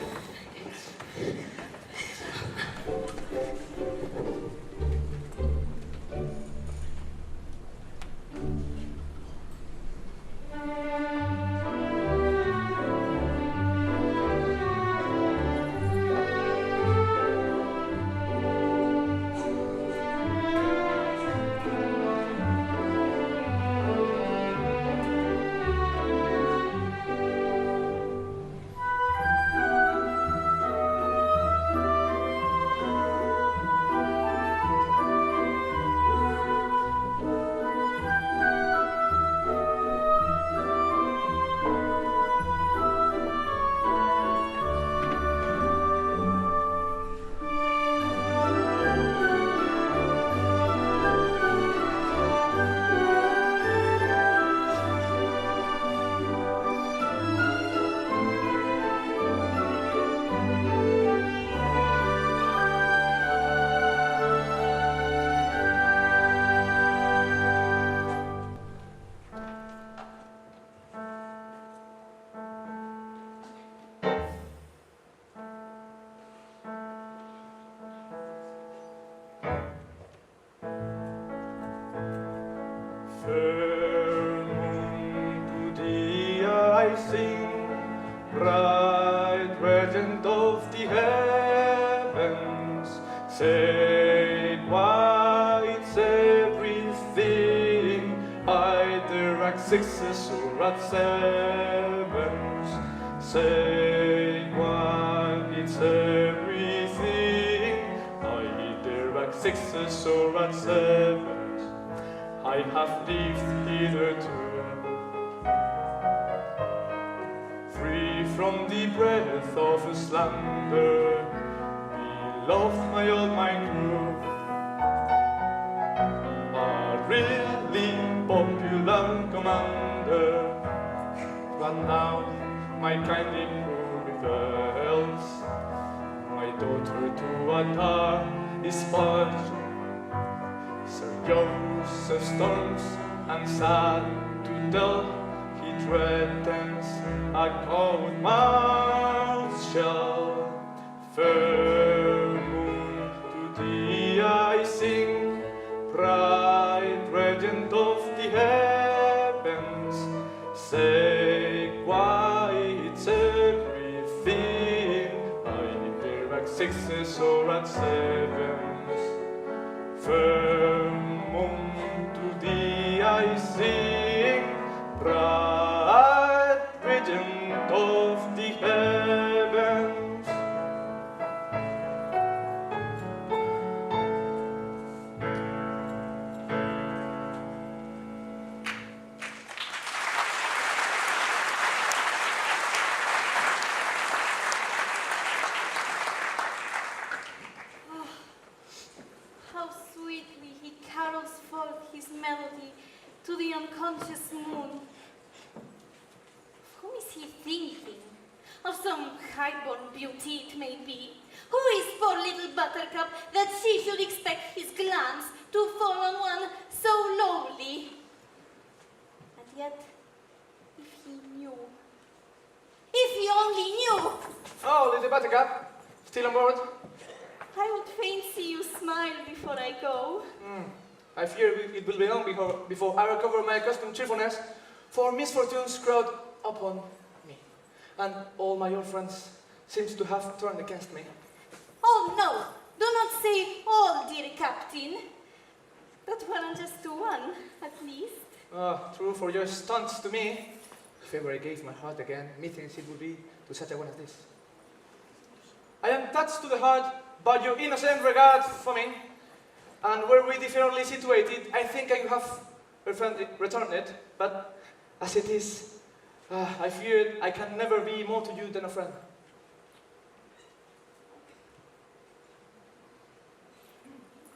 Fair moon to thee I sing, bright regent of the heavens, say why it's everything, either at sixes or at sevens, say why it's everything, either at sixes or at sevens. I have lived hitherto, free from the breath of slander, beloved my old mind grew, a really popular commander, but now my kindly crew rebels, my daughter to Atar is purged, Sir Joseph storms and sad to tell, he threatens a cold martial. Fair moon to thee I sing, bright regent of the heavens, say why it's everything, either at sixes or at sevens. Fair moon to thee I sing, bright regent of the heavens. How sweetly he carols forth his melody to the unconscious moon. Of whom is he thinking? Of some high-born beauty it may be. Who is poor little buttercup that she should expect his glance to fall on one so lowly? And yet, if he knew, if he only knew, Oh, Lady Buttercup, still on board? I would fain see you smile before I go. I fear it will be long before I recover my accustomed cheerfulness, for misfortunes crowd upon me, and all my old friends seems to have turned against me. Oh no, do not say all, dear captain. But one and just to one, at least. True for your stunts to me. If ever I gave my heart again, methinks it would be to such a one as this. I am touched to the heart by your innocent regard for me, and were we differently situated, I think I have returned it, but as it is, I fear I can never be more to you than a friend.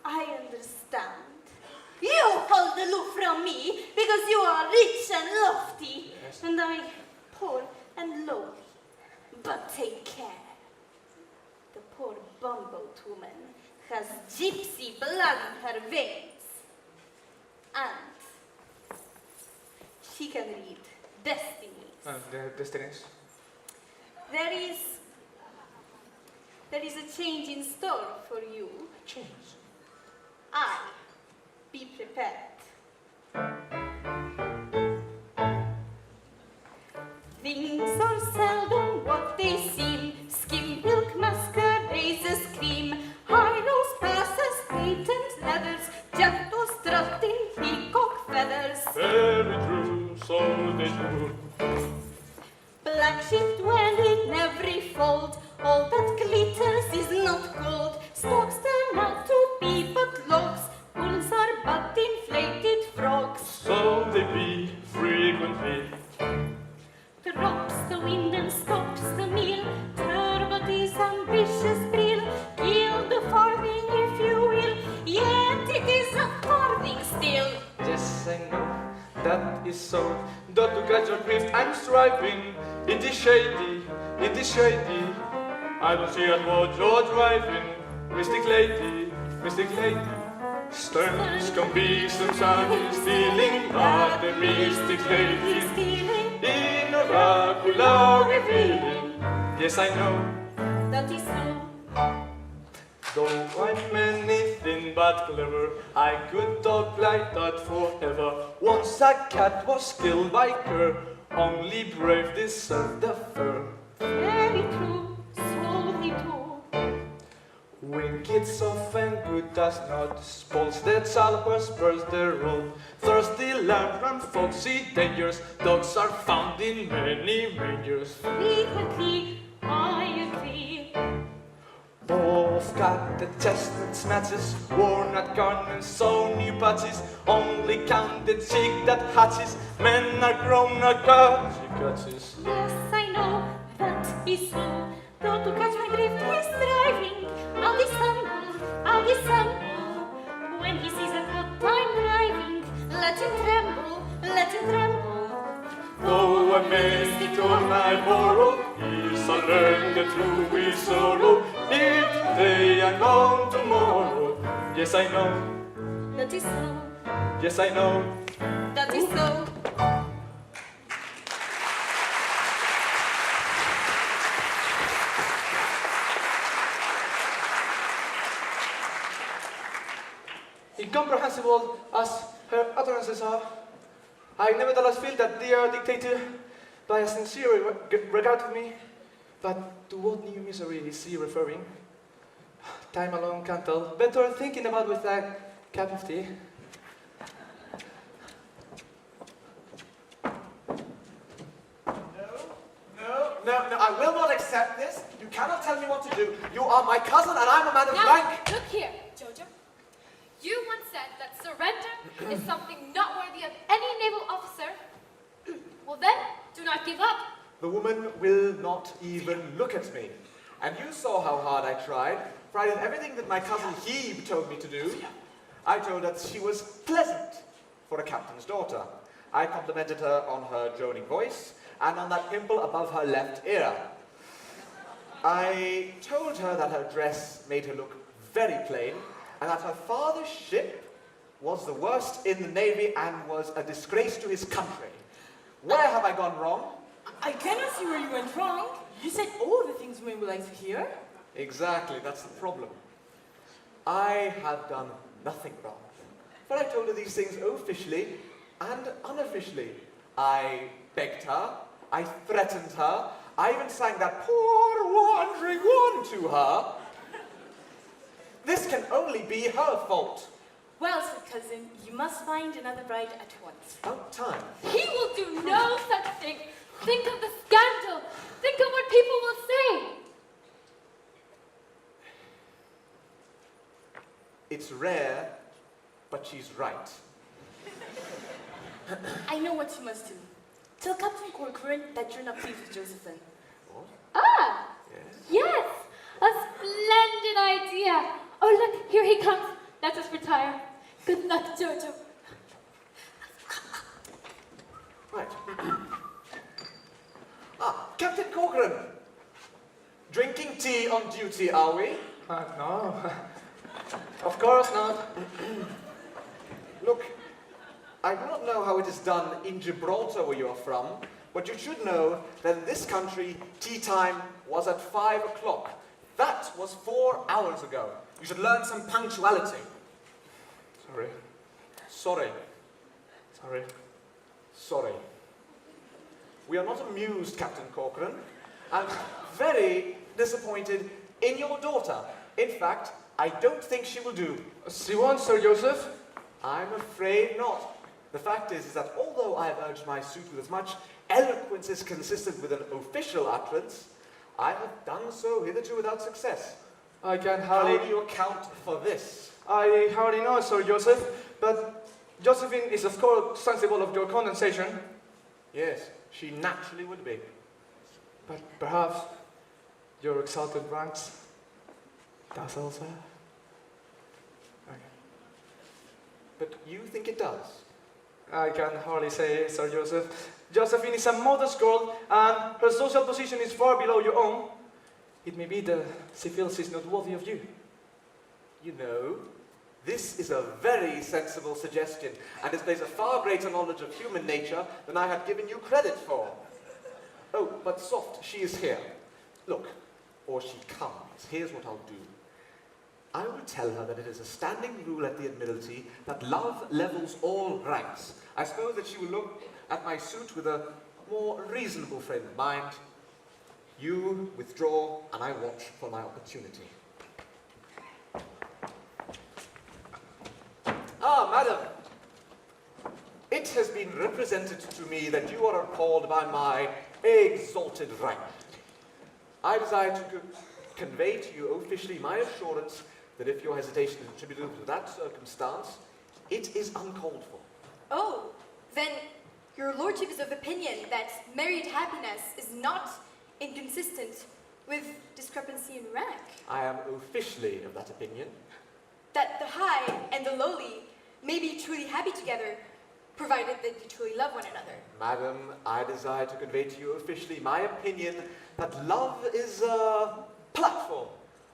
I understand. You hold aloof from me because you are rich and lofty, and I poor and lowly. But take care. The poor bumboat woman has gypsy blood in her veins. And she can read destinies. Destinies? There is a change in store for you. Change? Be prepared. Things are seldom what they seem. Skim milk masquerades as cream. High nose passes patent leathers. Gentle strutting peacock feathers. Very true, so they do. Black sheep dwell in every fold. All that glitters is not gold. Stalks turn out to be but logs. Bulls are but inflated frogs. So they be frequently. Drops the wind and stops the meal. Turbot is ambitious brill. Kill the farthing if you will. Yet it is a farthing still. Yes, I know that is so. Though to catch your drift, I'm striving. It is shady, it is shady. I don't see at what you're driving. Mystic lady, mystic lady. Stems can be some sun stealing, but the mystic lady in oracular revealing. Yes, I know that is so. Though I'm anything but clever, I could talk like that forever. Once a cat was killed by cur, only brave deserved the fur. Very true, so they do. Wicked often good does not spoils the child whispers the rule. Thirsty lamb and foxy dangers, dogs are found in many mangers. Frequently, I agree. Both got the chestnut snatches, worn at garments, sewn new patches. Only count the chick that hatches, men are grown at catches. Yes, I know that is so. Though to catch my drift he's striving. I'll dissemble. When he sees a cat I'm driving, let him tremble, let him tremble. Though I may return my borrow, he shall learn the truth with sorrow. If today I'm gone tomorrow. Yes, I know. That is so. Yes, I know. That is so. Incomprehensible as her utterances are, I nevertheless feel that they are dictated by a sincere regard for me. But to what new misery is he referring? Time alone can tell. Better thinking about with that cup of tea. No, I will not accept this. You cannot tell me what to do. You are my cousin and I'm a man of rank. Look here, Jojo. You once said that surrender is something not worthy of any naval officer. Well then, do not give up. The woman will not even look at me. And you saw how hard I tried, for I did everything that my cousin Hebe told me to do. I told her that she was pleasant for a captain's daughter. I complimented her on her droning voice and on that pimple above her left ear. I told her that her dress made her look very plain and that her father's ship was the worst in the Navy and was a disgrace to his country. Where have I gone wrong? I cannot see where you went wrong. You said all the things women would like to hear. Exactly, that's the problem. I have done nothing wrong. But I told her these things officially and unofficially. I begged her, I threatened her, I even sang that poor wandering one to her. This can only be her fault. Well, said cousin, you must find another bride at once. About time. He will do no such thing. Think of the scandal. Think of what people will say. It's rare, but she's right. I know what you must do. Tell Captain Corcoran that you're not pleased with Josephine. What? Ah! Yes! A splendid idea. Oh, look, here he comes. Let us retire. Good luck, Jojo. Right. Captain Corcoran. Drinking tea on duty, are we? No. Of course not. Look, I do not know how it is done in Gibraltar where you are from, but you should know that in this country, tea time was at 5 o'clock. That was 4 hours ago. You should learn some punctuality. Sorry. Sorry. Sorry. Sorry. We are not amused, Captain Corcoran. I'm very disappointed in your daughter. In fact, I don't think she will do. She won't, Sir Joseph? I'm afraid not. The fact is that although I have urged my suit with as much eloquence as consistent with an official utterance, I have done so hitherto without success. I can hardly... How do you account for this? I hardly know, Sir Joseph, but Josephine is of course sensible of your condensation. Yes, she naturally would be. But perhaps your exalted ranks does also. Okay. But you think it does? I can hardly say, Sir Joseph. Josephine is a modest girl, and her social position is far below your own. It may be that she feels she's not worthy of you. You know, this is a very sensible suggestion, and displays a far greater knowledge of human nature than I had given you credit for. Oh, but soft, she is here. Look, or she comes. Here's what I'll do. I will tell her that it is a standing rule at the Admiralty that love levels all ranks. I suppose that she will look at my suit with a more reasonable frame of mind. You withdraw, and I watch for my opportunity. Ah, madam. It has been represented to me that you are called by my exalted rank. I desire to convey to you officially my assurance that if your hesitation is attributable to that circumstance, it is uncalled for. Oh, then your lordship is of opinion that married happiness is not inconsistent with discrepancy in rank. I am officially of that opinion. That the high and the lowly may be truly happy together, provided that you truly love one another. Madam, I desire to convey to you officially my opinion that love is a platform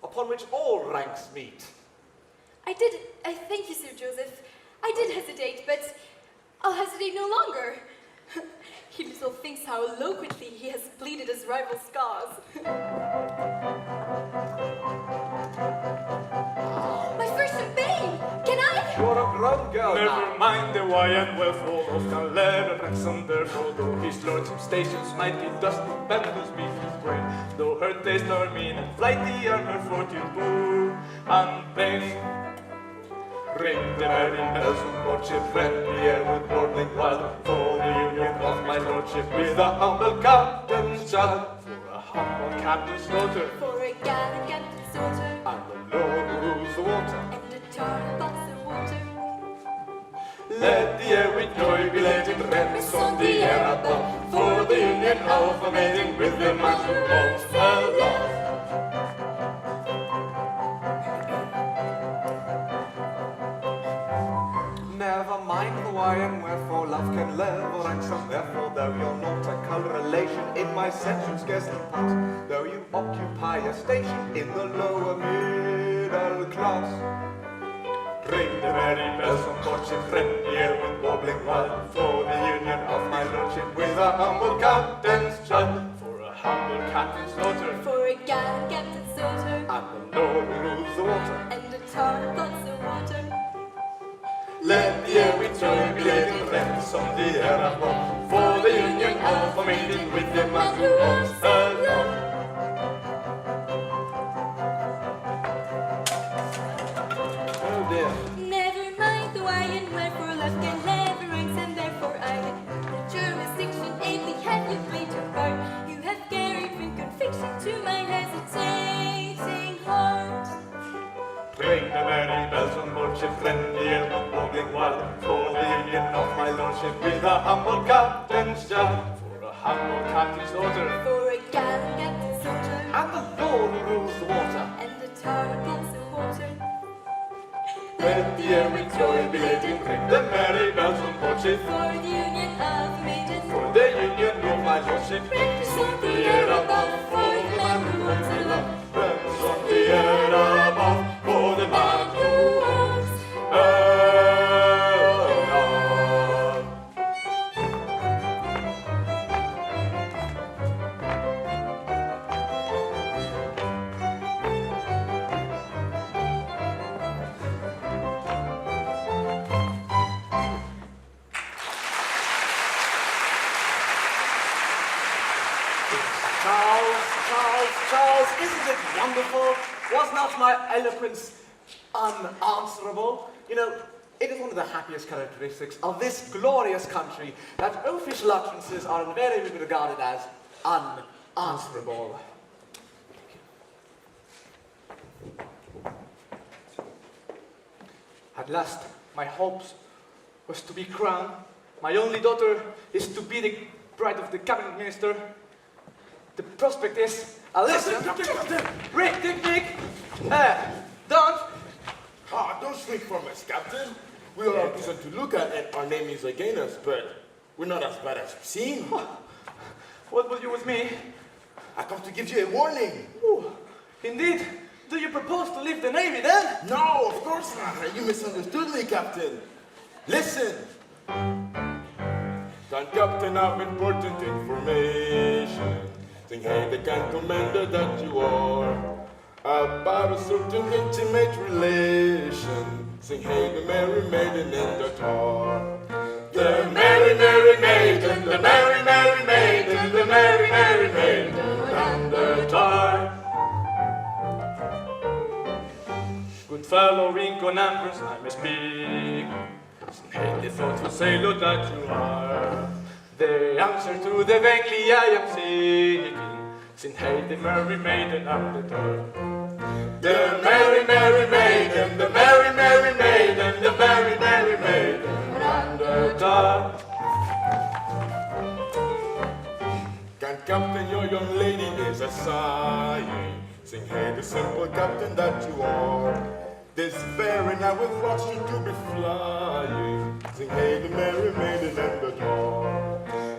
upon which all ranks meet. I thank you, Sir Joseph. I did hesitate, but I'll hesitate no longer. He little thinks how eloquently he has pleaded his rival's cause. My first champagne! Can I? You're a grown girl Never now. mind the why and wherefore of the letter ransom therefore, though his lordship's stations might be dusty, bamboo's beef his brain, though her tastes are mean and flighty and her fortune poor and vain. Ring the merry bells from lordship, rend the air with morning wild, for the union of my lordship with a humble captain's child, for a humble captain's daughter, For a gallant captain's daughter, and the Lord who rules the water. and a tar box of water. let the air with joy be laden, rents on the air above, for the union of a maiden with the man who owns her love. Never mind the why and wherefore, love can level ranks, and therefore, though your nautical relation in my sensual scarcely part, though you occupy a station in the lower middle class. Ring the merry bells from lordship, rend the air with warbling wild, for the union of my lordship with a humble captain's child, for a humble captain's daughter, For a gallant captain's daughter, And the Lord who rules the water. and a tar box of water. let the air with joy be laden, rents on the air above, for the union of a maiden with the man who owns her love. Oh dear. Never mind the why and wherefore, love can never ranks, and therefore I the jurisdiction ably have you played your part. You have carried with conviction to my hesitating heart. Ring the merry bells from lordship, rend the air with warbling wild, for the union of my lordship with a humble captain's child, for a humble captain's daughter, For a gallant captain's daughter, And the Lord who rules the water. and a tar box of water. let the air with joy be laden, ring the merry bells from lordship, For the union of maiden, for the union of my lordship, rents on the air above, for the man who owns her love. rents on the air above, for the man Charles, isn't it wonderful? Was not my eloquence unanswerable? You know, it is one of the happiest characteristics of this glorious country that official utterances are invariably regarded as unanswerable. At last, my hopes was to be crowned. My only daughter is to be the bride of the cabinet minister. The prospect is, listen, Rick, Dick, don't. Ah, don't shrink from us, Captain. We are pleasant to look at, and our name is against us, but we're not as bad as you seem. What will you with me? I come to give you a warning. Ooh, indeed. Do you propose to leave the Navy then? No, of course not. You misunderstood me, Captain. Listen. Can Captain have important information? Sing, hey, the kind commander that you are, about a certain intimate relation. Sing, hey, the merry maiden and the tar. The merry, merry maiden, the merry, merry maiden, the merry, merry maiden and the tar. Good fellow Rincon Ambrose, I may speak. Hey, the thoughtful sailor that you are, the answer to the vainly I am seeking. Sing, hey, the merry maiden up the door. The merry, merry maiden, the merry, merry maiden, the merry, merry maiden and the tar. Can Captain, your young lady is a sighing. Sing, hey, the simple captain that you are, this very night we've watched you to be flying. Sing, hey, the merry maiden and the tar.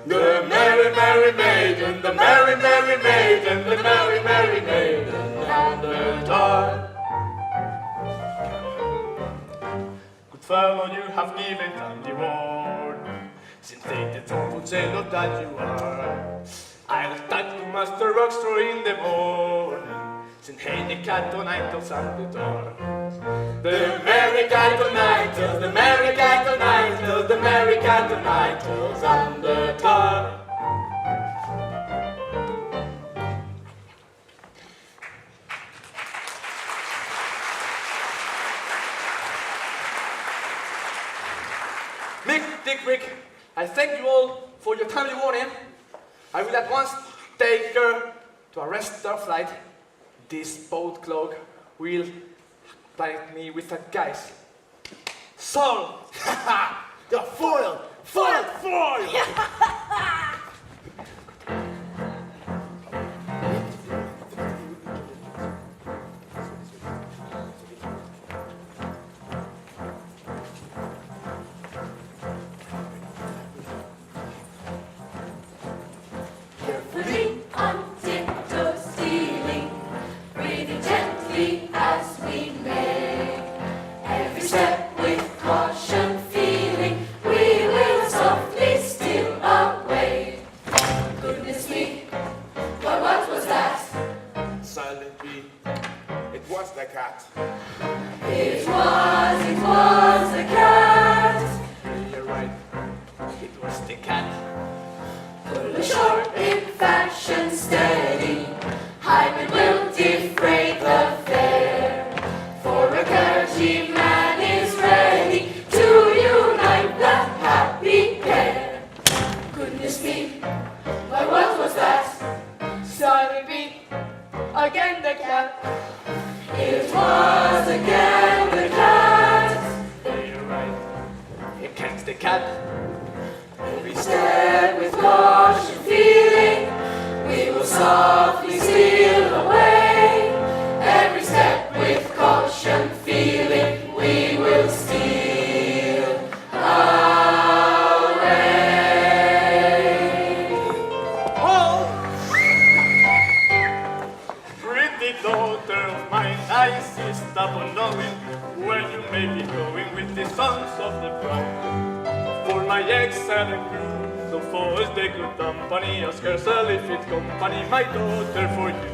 The merry, merry maiden, the merry, merry maiden, the merry, merry maiden and the tar. Good fellow, you have given timely warning. Since they the thoughtful sailor that you are, I'll start to Master Rockstraw in the morning. Since hey, the cat on night of the door. The merry cat o' night, the merry cat o' night, the merry cat o' night on the tar. Mick, Dick, Rick, I thank you all for your timely warning. I will at once take her to arrest our flight. This boat cloak will bind me with a guise. Soul! The foil! Foil! Foil! Carefully on tiptoe stealing, breathing gently as we make every step with caution feeling, we will softly steal away. Goodness me, what was that? Silently, it was the cat. It was the cat. You're right, it was the cat. Pull ashore in fashion steady, Hymen will defray the fare, for a clergyman is ready to unite the happy pair. Goodness me, why what was that? Silently, again the cat. It was again the cat. You're right, it can't the cat. Every step with caution feeling, we will softly steal away. Every step with caution feeling, we will steal away. Oh! Pretty daughter of mine, I insist upon knowing where you may be going with the sons of the bride. For my excellent crew, so far as the good company, a scarcely fit company, my daughter for you.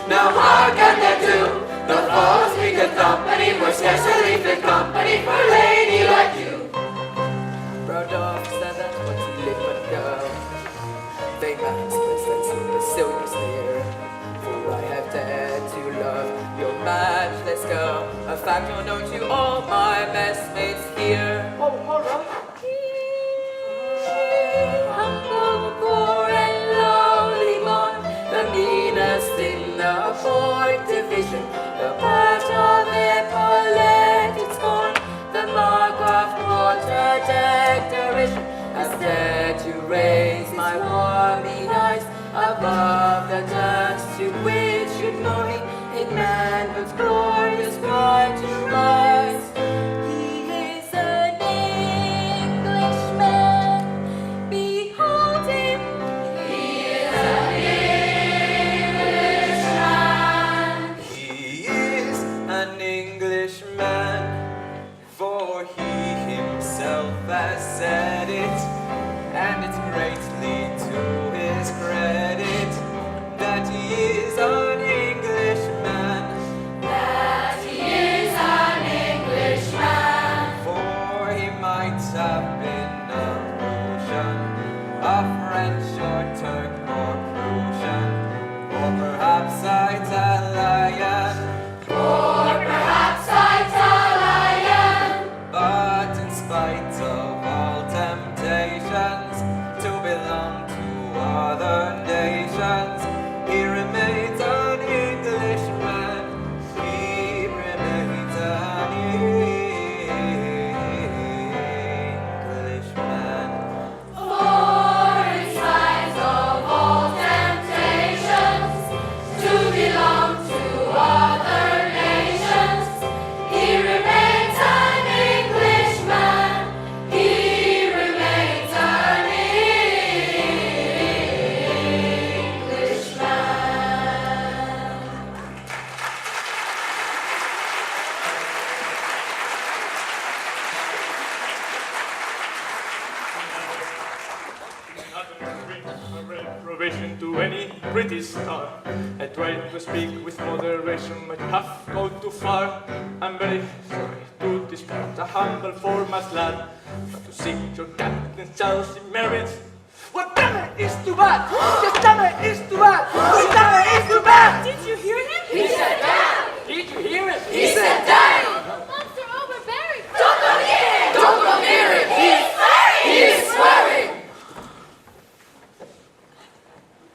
Now how can they do? The false we good company, we're scarcely fit company for a lady like you. Proud of said that what you live but go. They must listen to the silver sneer. For I have a fact unknown to all my messmates here. Oh, all right. Humble, poor, and lowly born, the meanest in the fourth division, the part of epauletted scorn, the mark of quarter-deck derision, has dared to raise my warming eyes above the dust to which you know me in manhood's glorious pride to rise. He is an Englishman, behold him. He is an Englishman. He is an Englishman, for he himself has said it, and it's greatly to his credit that he is an Englishman. That he is an Englishman. For he might have been a Prussian, a French or Turk or Prussian, or perhaps Italian. Or perhaps Italian. But in spite of all temptations to belong to other nations, he remains an Englishman. He remains an Englishman. For in spite of all temptations to belong to other nations, he remains an Englishman. He remains an Englishman. A reprobation to any British star. I tried to speak with moderation, but have gone too far. I'm very sorry to dispute a humble foremost lad, but to seek your captain's Chelsea merits. Well, damn it, it's too bad! Yes, damn it, it's too bad! Well, damn it, it's too bad! Did you hear him? He said down. Did you hear it? He said down. Monster overbearing! Don't go near it. Don't go near it. He is swearing. He is swearing.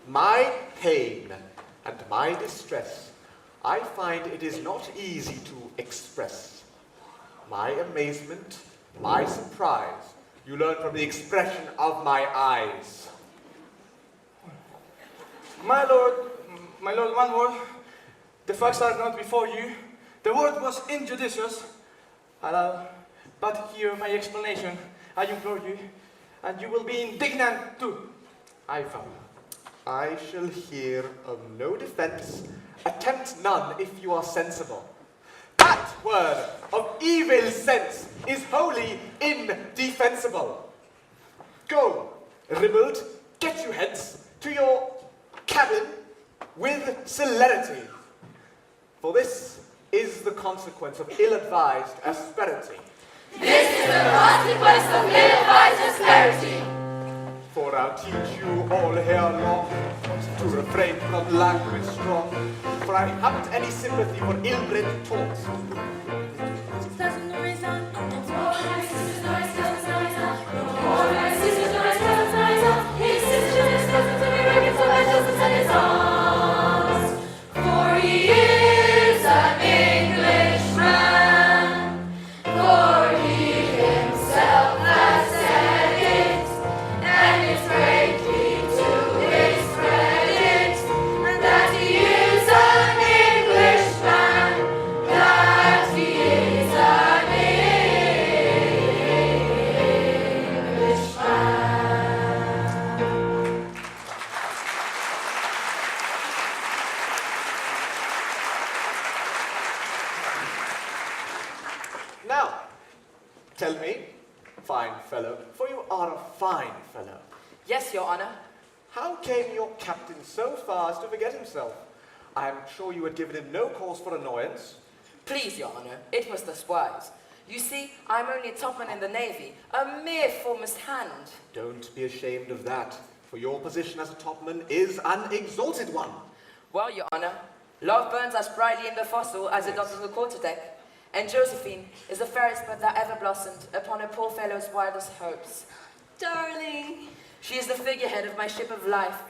My pain and my distress, I find it is not easy to express. My amazement, my surprise, you learn from the expression of my eyes. My lord, one word. The facts are not before you. The word was injudicious. But hear my explanation, I implore you, and you will be indignant too. I vow. I shall hear of no defense, attempt none if you are sensible. That word of evil sense is wholly indefensible. Go, ribald, get you hence to your cabin with celerity. For this is the consequence of ill-advised asperity. This is the consequence of ill-advised asperity. For I'll teach you all here long to refrain from language strong. For I haven't any sympathy for ill-bred talks. For he is an Englishman. For he himself has said it, and it's greatly to his credit that he is an Englishman. That he is an Englishman. Now, tell me, fine fellow, for you are a fine fellow, Yes, Your Honor. how came your captain so far as to forget himself? I am sure you had given him no cause for annoyance. Please, Your Honor, it was the squires. You see, I'm only a topman in the Navy, a mere foremast hand. Don't be ashamed of that, for your position as a topman is an exalted one. Well, Your Honor, love burns as brightly in the forecastle as it does on the quarterdeck. and Josephine is the fairest bud that ever blossomed upon a poor fellow's wildest hopes. Darling. She is the figurehead of my ship of life,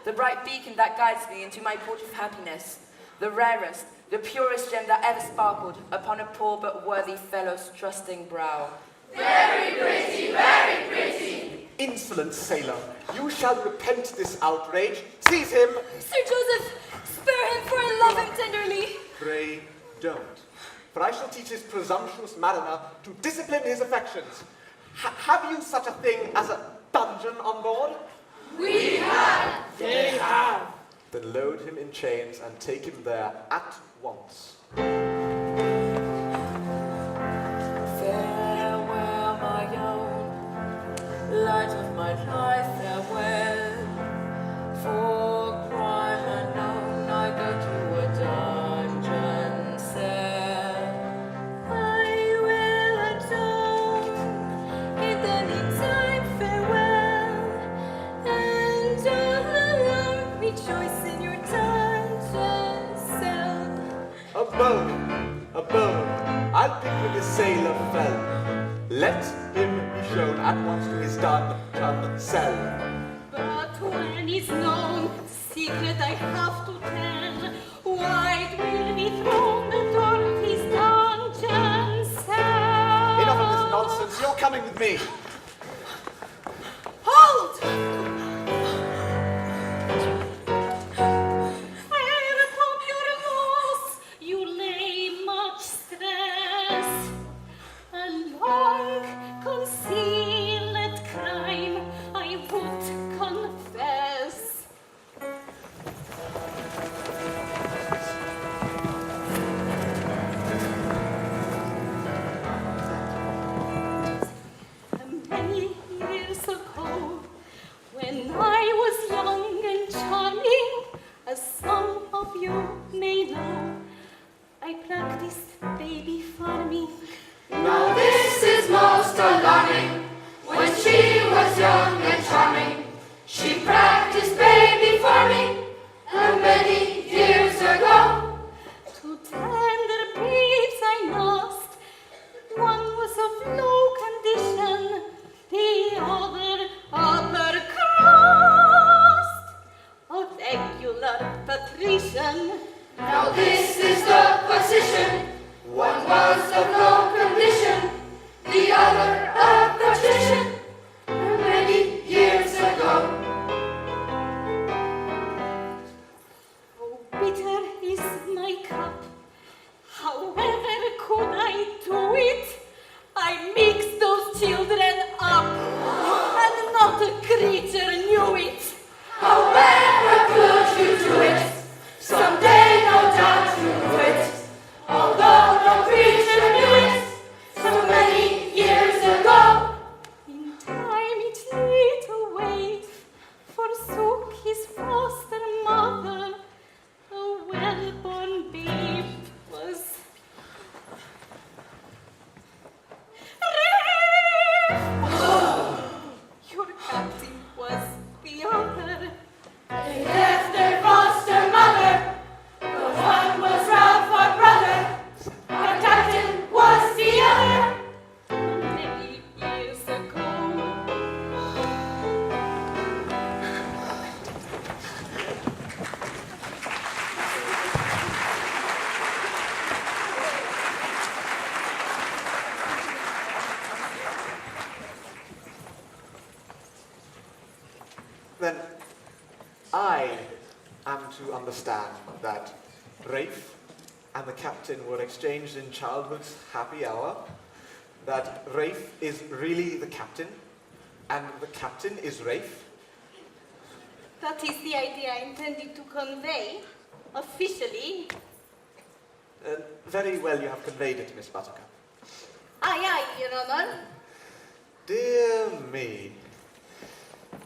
the bright beacon that guides me into my port of happiness, the rarest, the purest gem that ever sparkled upon a poor but worthy fellow's trusting brow. Very pretty, very pretty. Insolent sailor, you shall repent this outrage. Seize him! Sir Joseph, spare him, for I love him tenderly. Pray don't, for I shall teach his presumptuous mariner to discipline his affections. Have you such a thing as a dungeon on board? We have. They have. Then load him in chains and take him there at once. Farewell, my own, light of my life, farewell. For crime unknown, I go to a dungeon cell. I will atone. In the meantime, farewell. And alone rejoice in your dungeon cell. A bone, I'll pick with the sailor fell. Let him be shown at once to his dungeon cell. But when is known the secret I have to tell, wide will be thrown the door of his dungeon cell. Enough of this nonsense, you're coming with me. Hold! Where upon your walls you lay much stress, a long concealed crime I would confess. Many years ago, when I was young and charming, as some of you may know, I practiced baby farming. Now this is most alarming. When she was young and charming, she practiced baby farming many years ago. Two tender babes I nursed. One was of low condition, the other upper crust, a regular patrician. Now this is the position. One was of low condition, the other a patrician many years ago. Oh, bitter is my cup. However could I do it? I mixed those children up, and not a creature knew it. However could you do it? Someday no doubt you do it. Although no creature knew it so many years ago. In time it laid away, forsook his foster mother. A well-born babe was your captain was the other. They left their foster mother. The one was Ralph, our brother. Our captain was the other. Many years ago. Then I am to understand that Rafe and the captain were exchanged in childhood's happy hour, that Rafe is really the captain, and the captain is Rafe. That is the idea I intended to convey, officially. Very well you have conveyed it, Miss Buttercup. Aye, aye, Your Honor. Dear me.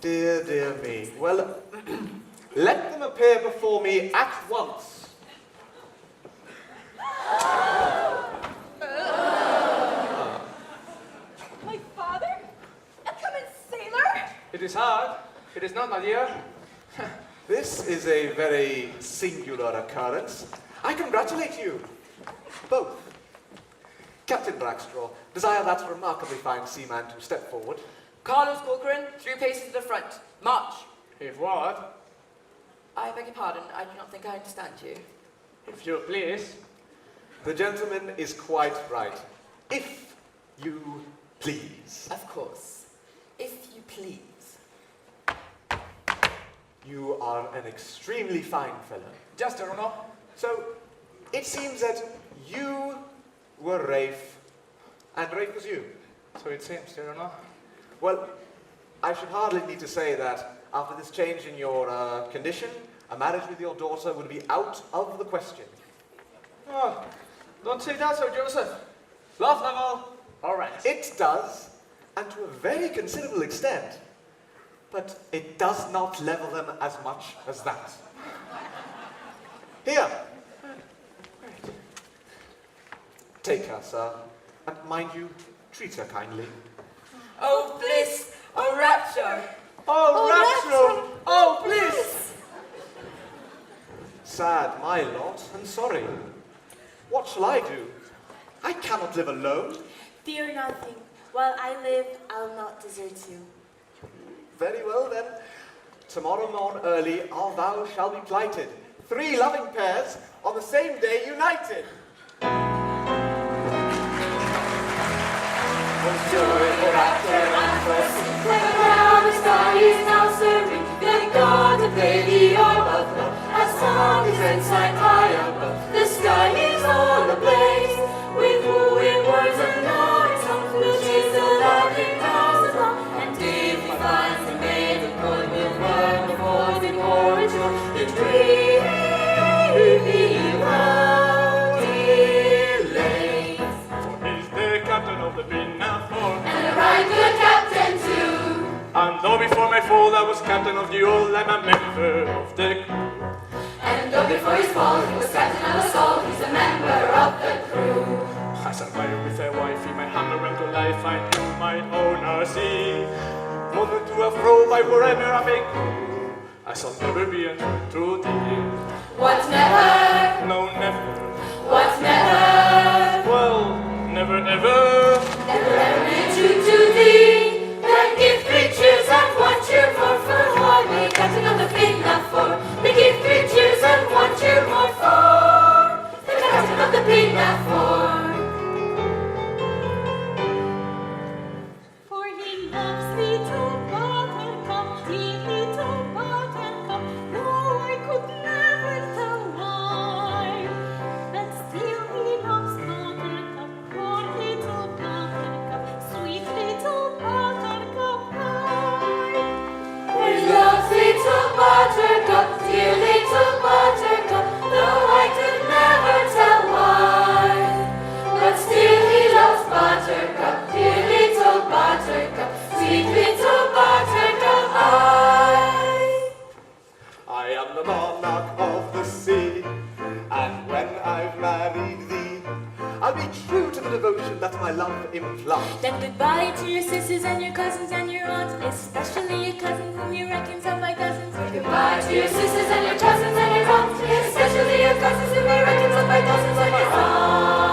Dear, dear me. Well, let them appear before me at once. My father? A common sailor? It is hard. It is not, my dear. This is a very singular occurrence. I congratulate you, both. Captain Blackstraw, desire that remarkably fine seaman to step forward. Carlos Corcoran, 3 paces to the front. March. If what? I beg your pardon, I do not think I understand you. If you please. The gentleman is quite right. If you please. Of course. If you please. You are an extremely fine fellow. Just Your Honor. So, it seems that you were Rafe, and Rafe was you. So it seems, Your Honor. Well, I should hardly need to say that after this change in your condition, a marriage with your daughter would be out of the question. Oh, don't say that, Sir Joseph. Love level, all right. It does, and to a very considerable extent. But it does not level them as much as that. Here. Take her, sir, and mind you, treat her kindly. Oh, bliss! Oh, rapture! Oh, rapture! Oh, bliss! Sad my lot, and sorry. What shall I do? I cannot live alone. Fear nothing. While I live, I'll not desert you. Very well, then. Tomorrow morn early, our vows shall be plighted. 3 loving pairs on the same day united. Joyful rapture and blessing, for the proud sky is now serving. Then God, the baby orb of love, as long as ensign high above, the sky is all ablaze with wooing words and noise, which is the loving cause of love. And if he finds the maiden good with wonderful and orange, the dreamy round delays. For he's the captain of the Pinafore, And a right good captain too. and though before my fall I was captain of the old, I'm a member of the crew. And though before his fall he was captain of us all, he's a member of the crew. As I ride with a wifey, my hammer and to life, I knew my owner see. Moving to and fro by wherever I may go, I shall never be untrue to thee. What never? No, never. What never? Well, never ever. Never ever be true to thee. Then give 3 cheers and 1 cheer more for Harvey, captain of the Pinafore. They give 3 cheers and 1 cheer more for the captain of the Pinafore. For he loves little buttercup, dear little buttercup. No, I could never tell why. But still he loves buttercup, poor little buttercup, sweet little buttercup pie. He loves little buttercup, dear little buttercup, though I could never tell why. But still he loves buttercup, dear little buttercup, sweet little buttercup I am the monarch of the sea, and when I've married thee, I'll be true to the devotion that my love implies. Then goodbye to your sisters and your cousins and your aunts, especially your cousins whom you reckon some my cousins. Goodbye to your sisters and your cousins and your aunts, especially your cousins whom you reckon some by dozens and your aunts.